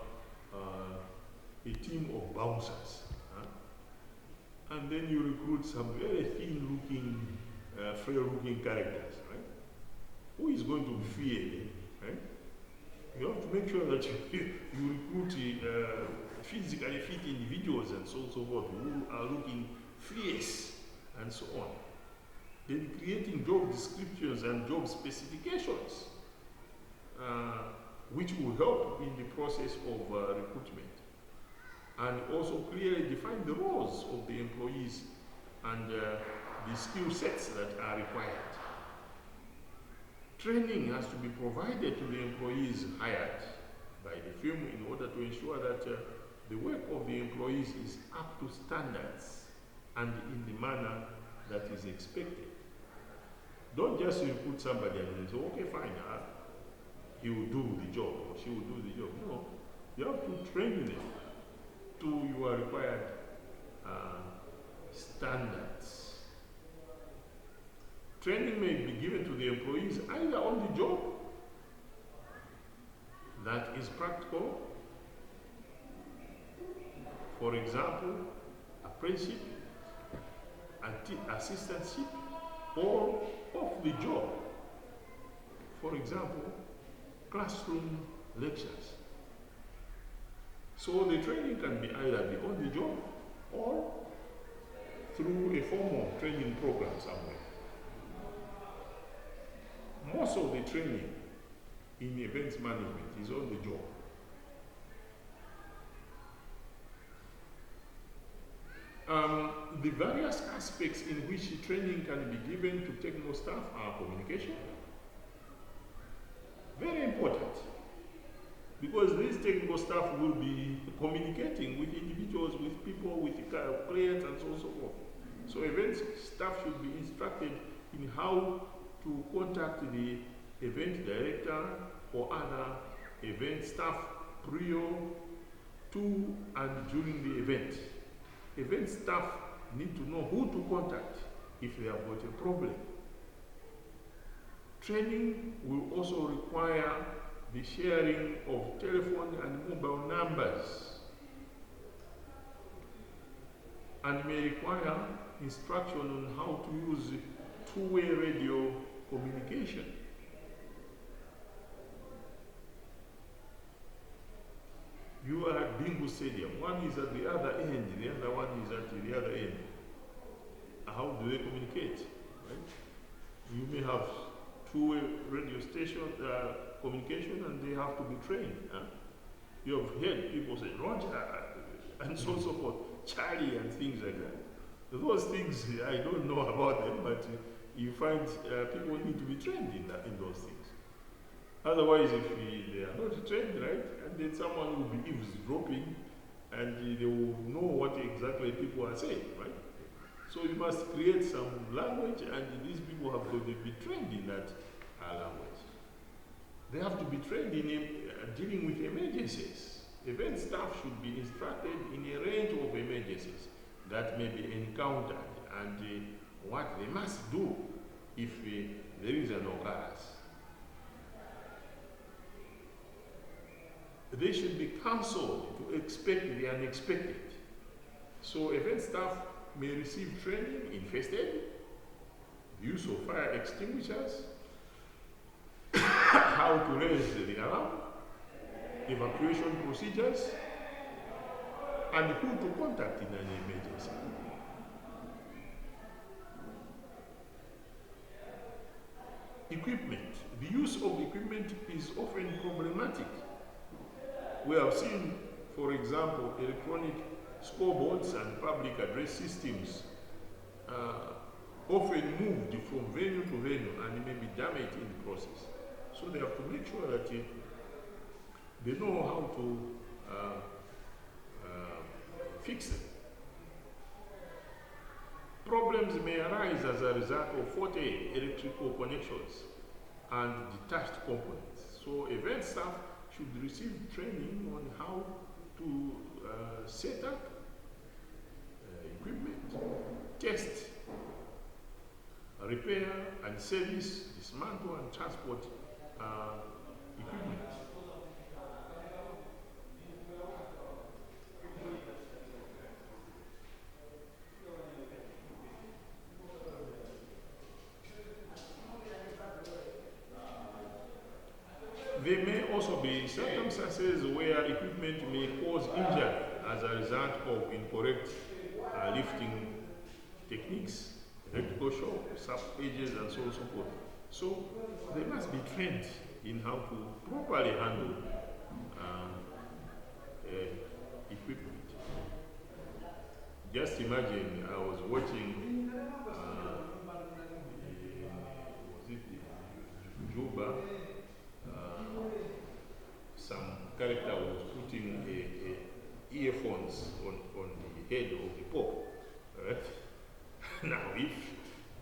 a team of bouncers. And then you recruit some very thin-looking, frail-looking characters, right? Who is going to be feared, right? You have to make sure that you recruit physically fit individuals and so forth, who are looking fierce and so on. Then creating job descriptions and job specifications, which will help in the process of recruitment. And also clearly define the roles of the employees and the skill sets that are required. Training has to be provided to the employees hired by the firm in order to ensure that the work of the employees is up to standards and in the manner that is expected. Don't just recruit somebody and say, okay, fine, he will do the job or she will do the job. No, you have to train them to your required standards. Training may be given to the employees either on the job, that is practical, for example, apprenticeship, assistantship, or off the job, for example, classroom lectures. So the training can be either on the job or through a formal training program somewhere. Most of the training in events management is on the job. The various aspects in which training can be given to technical staff are communication. Very important, because these technical staff will be communicating with individuals, with people, with clients, and so on and so forth. So event staff should be instructed in how to contact the event director or other event staff prior to and during the event. Event staff need to know who to contact if they have got a problem. Training will also require the sharing of telephone and mobile numbers, and may require instruction on how to use two-way radio communication. You are at Bingu Stadium. One is at the other end, the other one is at the other end. How do they communicate? Right? You may have two-way radio station communication, and they have to be trained. You have heard people say Roger and so on and so forth, Charlie and things like that. Those things I don't know about them, but you find people need to be trained in those things. Otherwise, if they are not trained, right, and then someone will be eavesdropping and they will know what exactly people are saying, right? So you must create some language, and these people have to be trained in that language. They have to be trained in dealing with emergencies. Event staff should be instructed in a range of emergencies that may be encountered and what they must do if there is an occurrence. They should be counseled to expect the unexpected. So event staff may receive training in first aid, use of fire extinguishers, how to raise the alarm, evacuation procedures, and who to contact in an emergency. Equipment. The use of equipment is often problematic. We have seen, for example, electronic scoreboards and public address systems often moved from venue to venue and may be damaged in the process. So they have to make sure that they know how to fix them. Problems may arise as a result of faulty electrical connections and detached components. So event staff should receive training on how to set up equipment, test, repair and service, dismantle and transport equipment. There may also be circumstances where equipment may cause injury as a result of incorrect lifting techniques, electrical shock, sub edges, and so on and so forth. So they must be trained in how to properly handle equipment. Just imagine, I was watching, was it Juba? Some character was putting earphones on the head of the Pope, right? Now,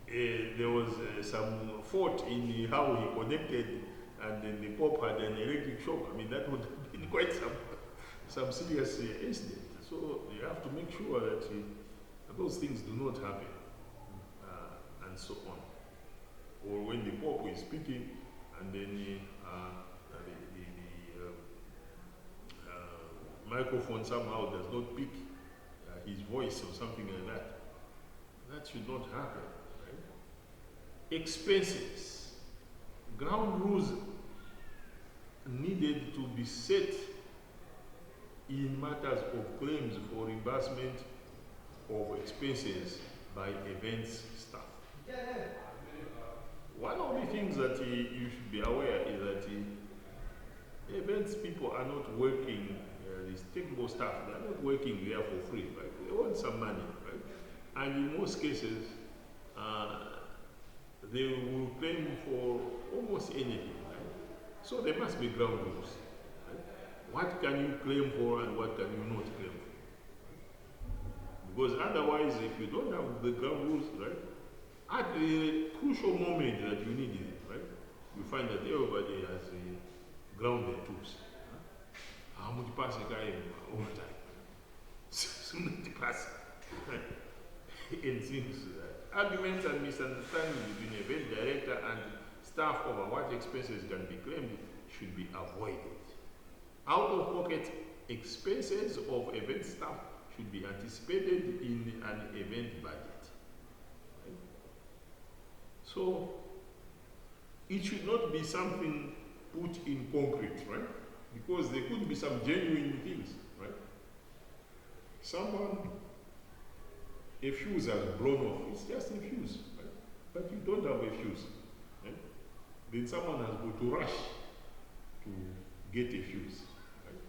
if there was some fault in how he connected, and then the Pope had an electric shock, I mean, that would have been quite some serious incident. So you have to make sure that those things do not happen, and so on. Or when the Pope is speaking, and then the microphone somehow does not pick his voice or something like that. That should not happen. Right? Expenses. Ground rules needed to be set in matters of claims for reimbursement of expenses by events staff. One of the things that you should be aware is that events people are not working, these technical staff, they are not working there for free, right? They want some money, right? And in most cases, they will claim for almost anything, right? So there must be ground rules. Right? What can you claim for and what can you not claim for? Because otherwise, if you don't have the ground rules, right, at the crucial moment that you need it, right, you find that everybody has ground their tools. How much pass a guy all the time? So much pass. And things. Arguments and misunderstandings between event director and staff over what expenses can be claimed should be avoided. Out-of-pocket expenses of event staff should be anticipated in an event budget. Right? So, it should not be something put in concrete, right? Because there could be some genuine things, right? Someone, a fuse has blown off, it's just a fuse, right? But you don't have a fuse, right? Then someone has got to rush to get a fuse, right?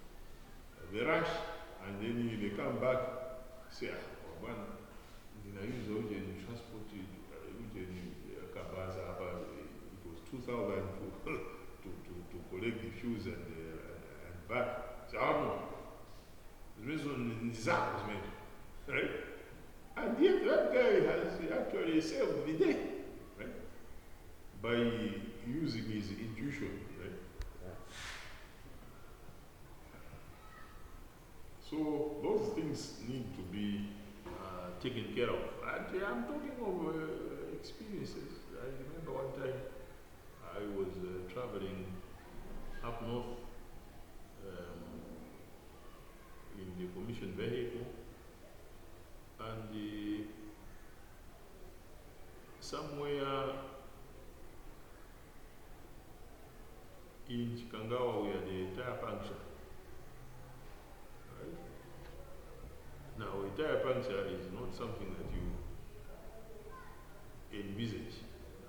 They rush, and then they come back, say, one, I use the transport car. 2,000 to collect the shoes and back. So, I don't know. The reason Nizak was made, right? And yet that guy has actually saved the day, right? By using his intuition, right? So those things need to be taken care of. And I'm talking of experiences. I remember one time I was traveling up north in the commissioned vehicle, and somewhere in Chikangawa we had a tire puncture. Right? Now a tire puncture is not something that you envisage,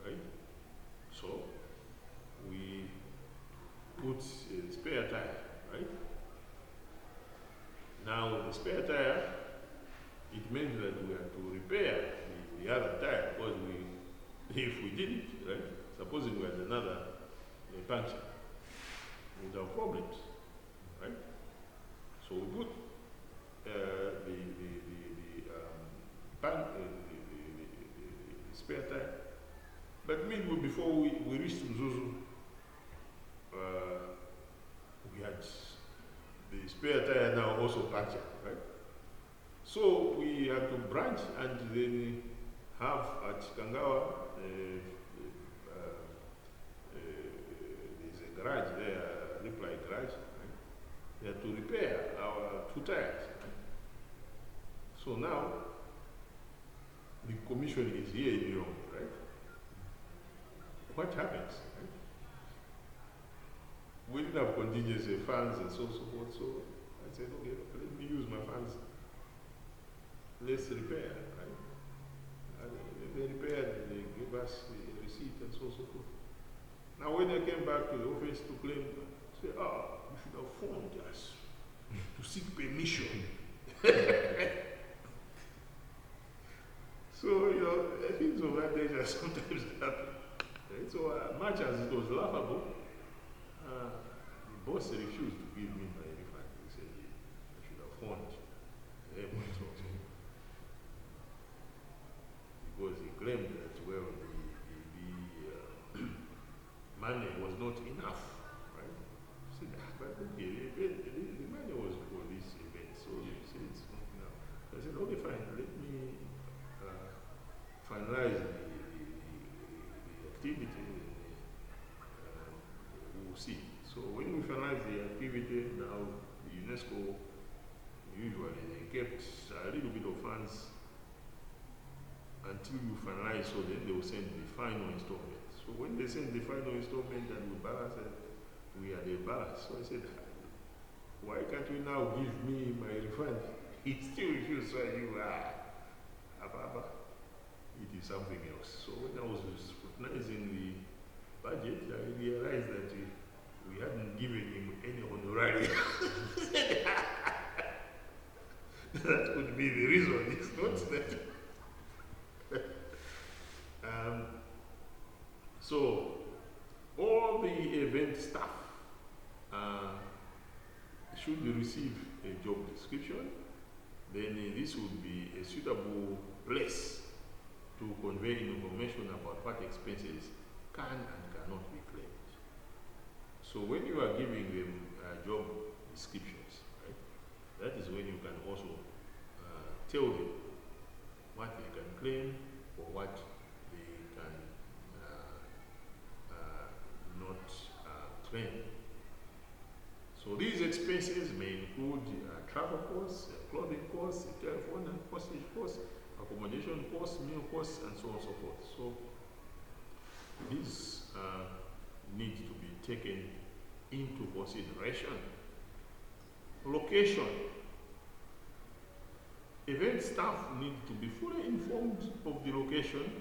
right? So we put a spare tire, right? Now the spare tire, it meant that we had to repair the other tire, because if we didn't, right, supposing we had another puncture, we would have problems, right? So we put the spare tire. But meanwhile, before we reached Mzuzu, we had the spare tire now also punctured, right? So we had to branch and then have at Chikangawa, there's a garage there, a reply garage, right? We had to repair our 2 tires, right? So now the commission is here in Europe, right? What happens? Right? We didn't have contingency funds and so forth, so I said, okay, let me use my funds. Let's repair, right? And they repaired, they gave us the receipt and so forth. Now when I came back to the office to claim, I said, you should have phoned us to seek permission. So, things of that nature sometimes happen. Right? So much as it was laughable, the boss refused to give me my refund. He said I should have phoned him also. Because he claimed that, well, the money was not enough, right? I said, but okay, the money was for this event, so he said it's not enough. I said, okay, fine, let me finalize the activity, we'll see. So when we finalize the activity, now the UNESCO usually they kept a little bit of funds until you finalize, so then they will send the final installment. So when they send the final installment and we balance it, we had a balance. So I said, why can't you now give me my refund? He still refused, so I knew, it is something else. So when I was scrutinizing the budget, I realized that we hadn't given him any honorarium. That could be the reason. It's not that. So all the event staff should receive a job description. Then this would be a suitable place to convey information about what expenses can and cannot be claimed. So when you are giving them job descriptions, right, that is when you can also tell them what they can claim or what they can not claim. So these expenses may include travel costs, clothing costs, telephone and postage costs, accommodation costs, meal costs, and so on and so forth. So these need to be taken into consideration. Location. Event staff need to be fully informed of the location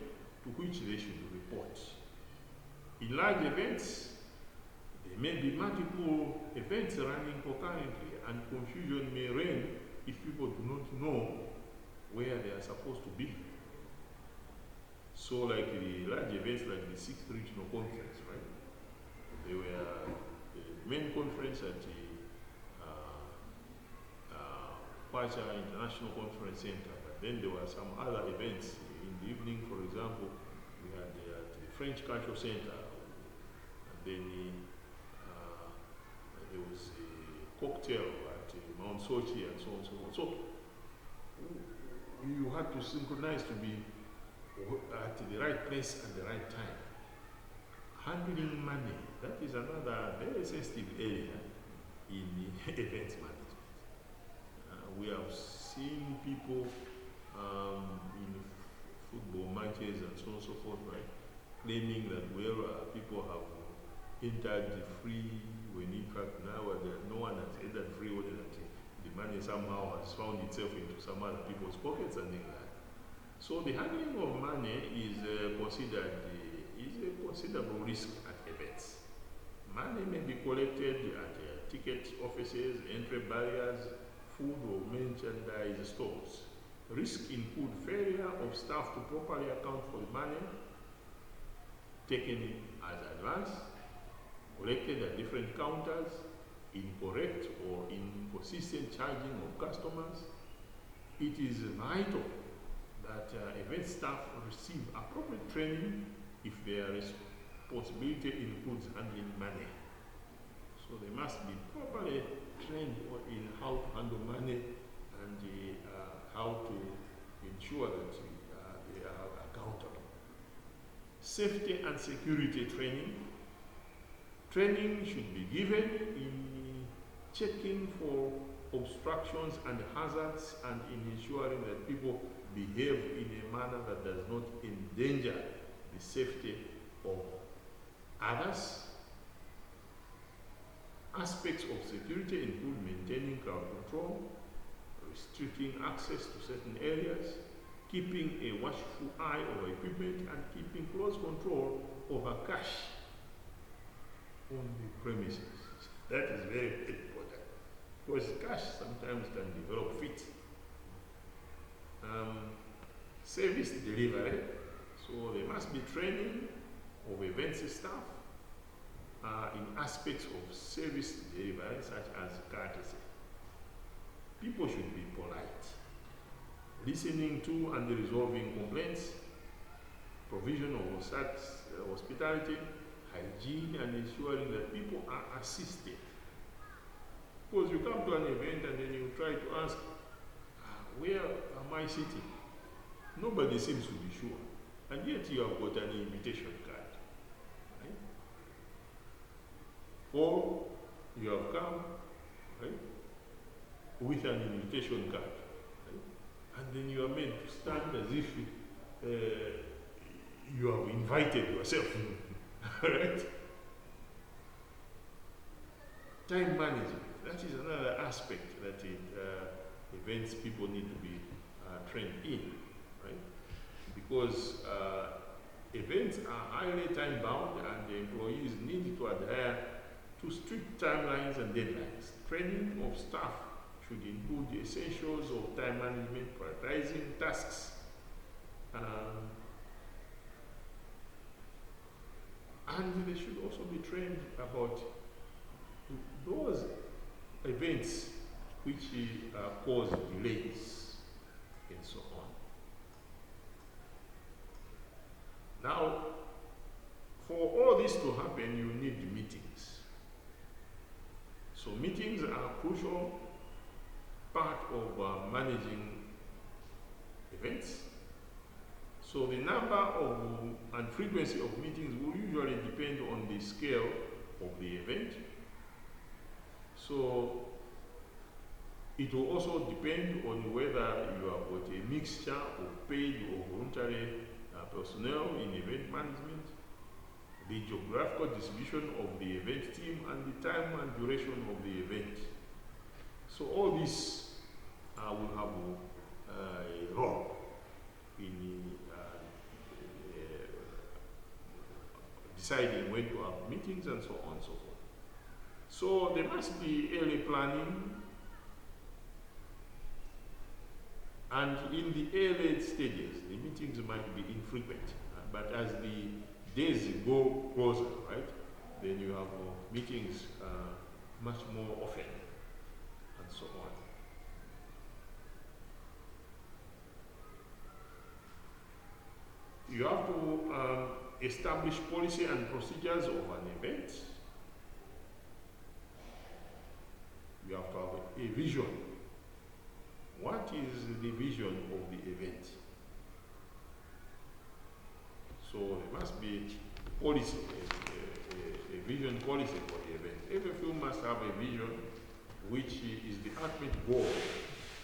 to which they should report. In large events, there may be multiple events running concurrently, and confusion may reign if people do not know where they are supposed to be. So like the large events like the 6th Regional Conference, right? They were the main conference at the Kwacha International Conference Center, but then there were some other events in the evening. For example, we had the French Cultural Center, and then there was a cocktail at Mount Sochi and so on and so forth. So you had to synchronize to be at the right place at the right time. Handling money, that is another very sensitive area in events management. We have seen people in football matches and so on and so forth, right, claiming that people have entered free when in fact now no one has entered free, or that the money somehow has found itself into some other people's pockets and things like that. So the handling of money is considered a considerable risk at events. Money may be collected at ticket offices, entry barriers, food or merchandise stores. Risk include failure of staff to properly account for the money taken as advance, collected at different counters, incorrect or inconsistent charging of customers. It is vital that event staff receive appropriate training if their responsibility includes handling money. So they must be properly trained in how to handle money and how to ensure that they are accountable. Safety and security training. Training should be given in checking for obstructions and hazards and in ensuring that people behave in a manner that does not endanger the safety of others. Aspects of security include maintaining crowd control, restricting access to certain areas, keeping a watchful eye over equipment, and keeping close control over cash on the premises. That is very important, because cash sometimes can develop fit. Service delivery, so there must be training of events staff in aspects of service delivery, such as courtesy. People should be polite, listening to and resolving complaints, provision of hospitality, hygiene, and ensuring that people are assisted. Because you come to an event and then you try to ask, where am I sitting? Nobody seems to be sure. And yet you have got an invitation card. Right? Or you have come, right, with an invitation card. Right? And then you are made to stand as if you have invited yourself. Right? Time management. That is another aspect that events people need to be trained in, right? Because events are highly time bound and the employees need to adhere to strict timelines and deadlines. Training of staff should include the essentials of time management, prioritizing tasks, and they should also be trained about those events which cause delays and so on. Now, for all this to happen, you need meetings. So meetings are a crucial part of managing events. So the number of and frequency of meetings will usually depend on the scale of the event. So it will also depend on whether you have got a mixture of paid or voluntary personnel in event management, the geographical distribution of the event team, and the time and duration of the event. So all this will have a role in deciding when to have meetings and so on and so forth. So there must be early planning, and in the early stages, the meetings might be infrequent, but as the days go closer, right, then you have meetings much more often, and so on. You have to establish policy and procedures of an event. You have to have a vision. What is the vision of the event? So there must be policy, a vision policy for the event. Every film must have a vision which is the ultimate goal,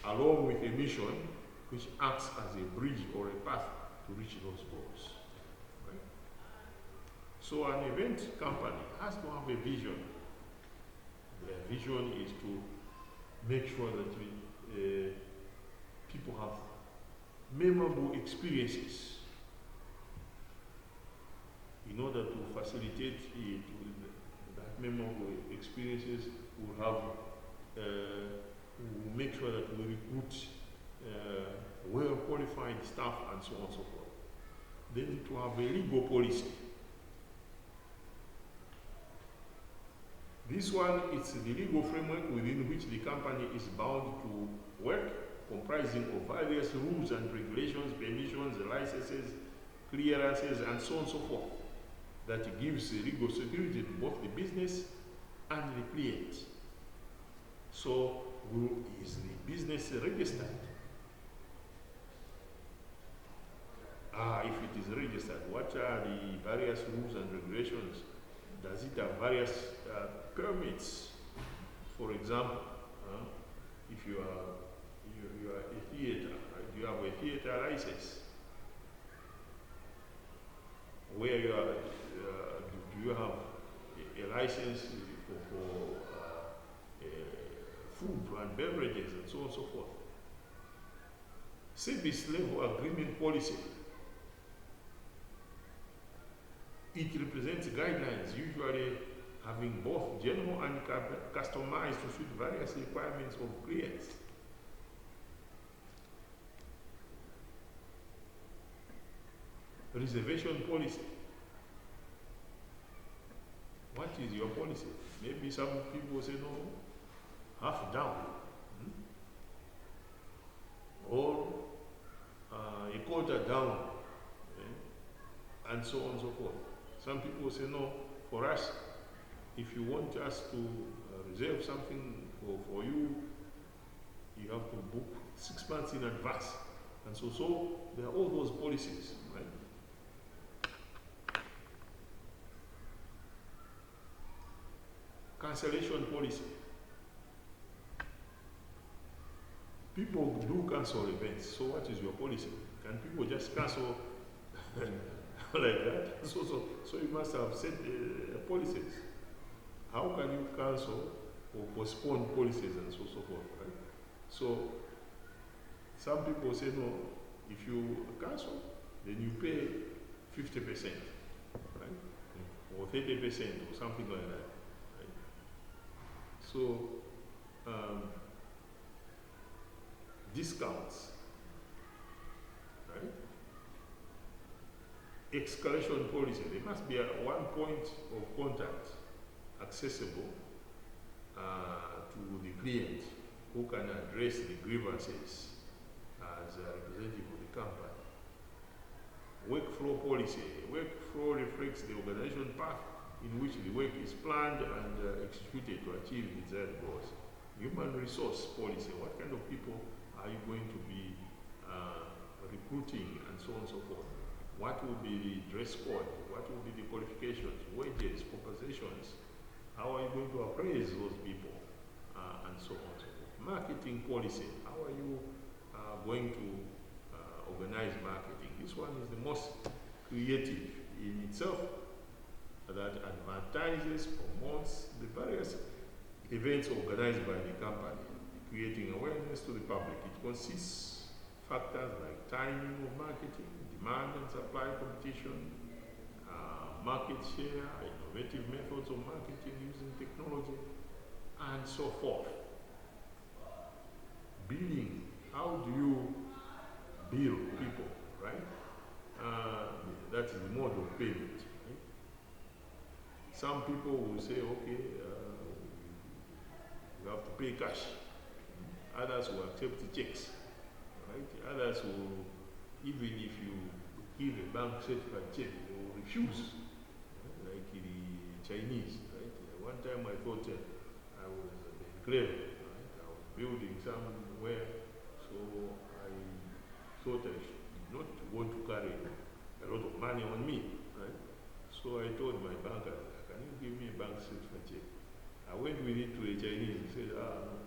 along with a mission which acts as a bridge or a path to reach those goals. Right? So an event company has to have a vision. Their vision is to make sure that people have memorable experiences. In order to facilitate it, that memorable experiences, will have, will make sure that we recruit well qualified staff and so on and so forth. Then to have a legal policy. This one is the legal framework within which the company is bound to work, comprising of various rules and regulations, permissions, licenses, clearances, and so on and so forth, that gives legal security to both the business and the client. So, is the business registered? If it is registered, what are the various rules and regulations? Does it have various permits? For example, if you are a theater, right? You have a theater license. Where you are, do you have a license for food and beverages and so on and so forth? Service level agreement policy. It represents guidelines, usually having both general and customized to suit various requirements of clients. Reservation policy. What is your policy? Maybe some people say no, half down, or a quarter down, and so on and so forth. Some people say no, for us, if you want us to reserve something for you, you have to book 6 months in advance. And so there are all those policies, right? Cancellation policy. People do cancel events, so what is your policy? Can people just cancel like that? So you must have set policies. How can you cancel or postpone policies and so forth, right? So some people say no, if you cancel, then you pay 50%, right? Or 30% or something like that. So, discounts, right? Escalation policy. There must be one point of contact accessible to the client who can address the grievances as a representative of the company. Workflow policy. Workflow reflects the organization path in which the work is planned and executed to achieve desired goals. Human resource policy, what kind of people are you going to be recruiting and so on and so forth? What will be the dress code? What will be the qualifications, wages, compensations? How are you going to appraise those people? And so on and so forth. Marketing policy, how are you going to organize marketing? This one is the most creative in itself, that advertises, promotes the various events organized by the company, creating awareness to the public. It consists factors like timing of marketing, demand and supply competition, market share, innovative methods of marketing using technology, and so forth. Billing, how do you bill people, right? That is the mode of payment. some people will say, okay, you have to pay cash. Others will accept checks, right? Others will, even if you give a bank certified check, they will refuse, like the Chinese, right? One time I thought I was the engraver, right? I was building somewhere, so I thought I should not want to carry a lot of money on me, right? So I told my banker, can you give me a bank certificate check? I went with it to a Chinese. He said, no,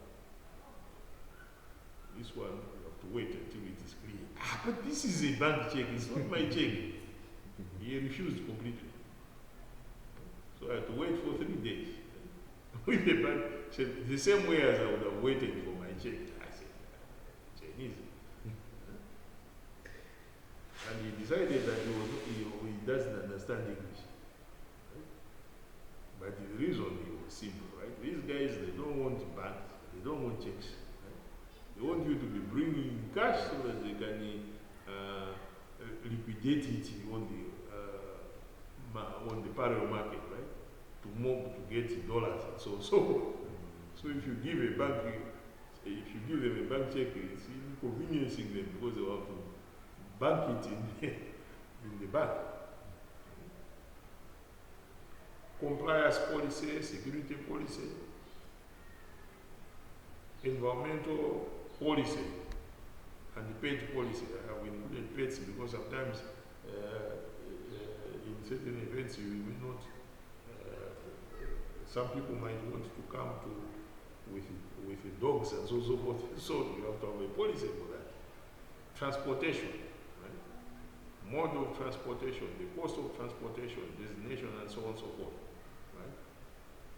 this one you have to wait until it is clear. But this is a bank check, it's not my check. He refused completely. So I had to wait for 3 days. With the bank, said, the same way as I would have waited for my check. I said, Chinese. And he decided that he doesn't understand English. Right? But the reason he was simple, right? These guys, they don't want banks, they don't want checks. Right? They want you to be bringing cash so that they can liquidate it on the parallel market, right? To get dollars and so. So if you give a bank, if you give them a bank check, it's inconveniencing them because they have to bank it in the bank. Compliance policy, security policy, environmental policy, and the pet policy. I have included pets because sometimes in certain events you may not, some people might want to come with the dogs and so forth. So you have to have a policy for that. Transportation, right? Mode of transportation, the cost of transportation, destination, and so on and so forth. Right?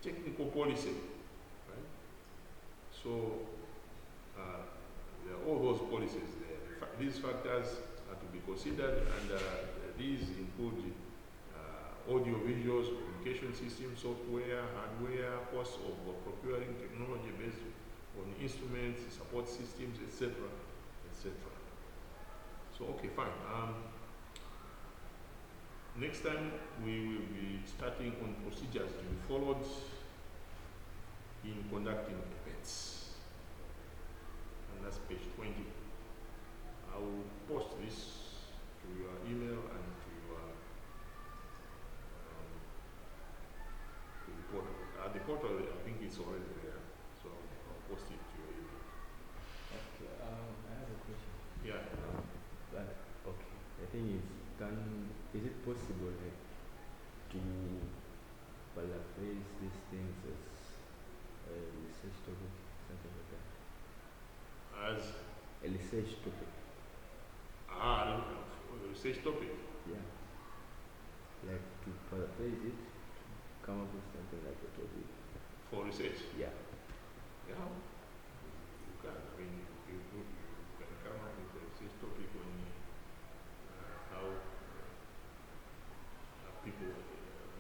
Technical policy, right? So there are all those policies there. These factors are to be considered, and these include audio-visuals, communication systems, software, hardware, cost of procuring technology based on instruments, support systems, etc., etc. So, okay, fine. Next time we will be starting on procedures to be followed in conducting events. And that's page 20. I will post this to your email and to your portal. The portal, I think it's already there, so I'll post it to your email. Okay, I have a question. Yeah. Okay, the thing is, is it possible to paraphrase these things as a research topic, something like that? As A research topic. Research topic. Yeah. Like to paraphrase it, come up with something like a topic. For research. Yeah. Yeah. You can. I mean, you can come up with a research topic on how people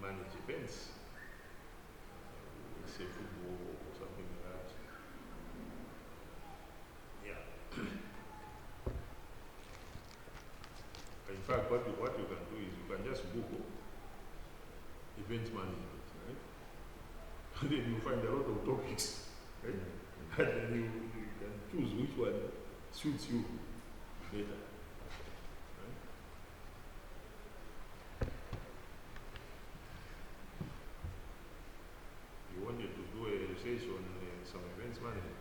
manage events, say football or something like that. Yeah. In fact, what you can do is you can just Google event management, right? And then you find a lot of topics, right? And then you can choose which one suits you better. Right? You wanted to do a research on some events management.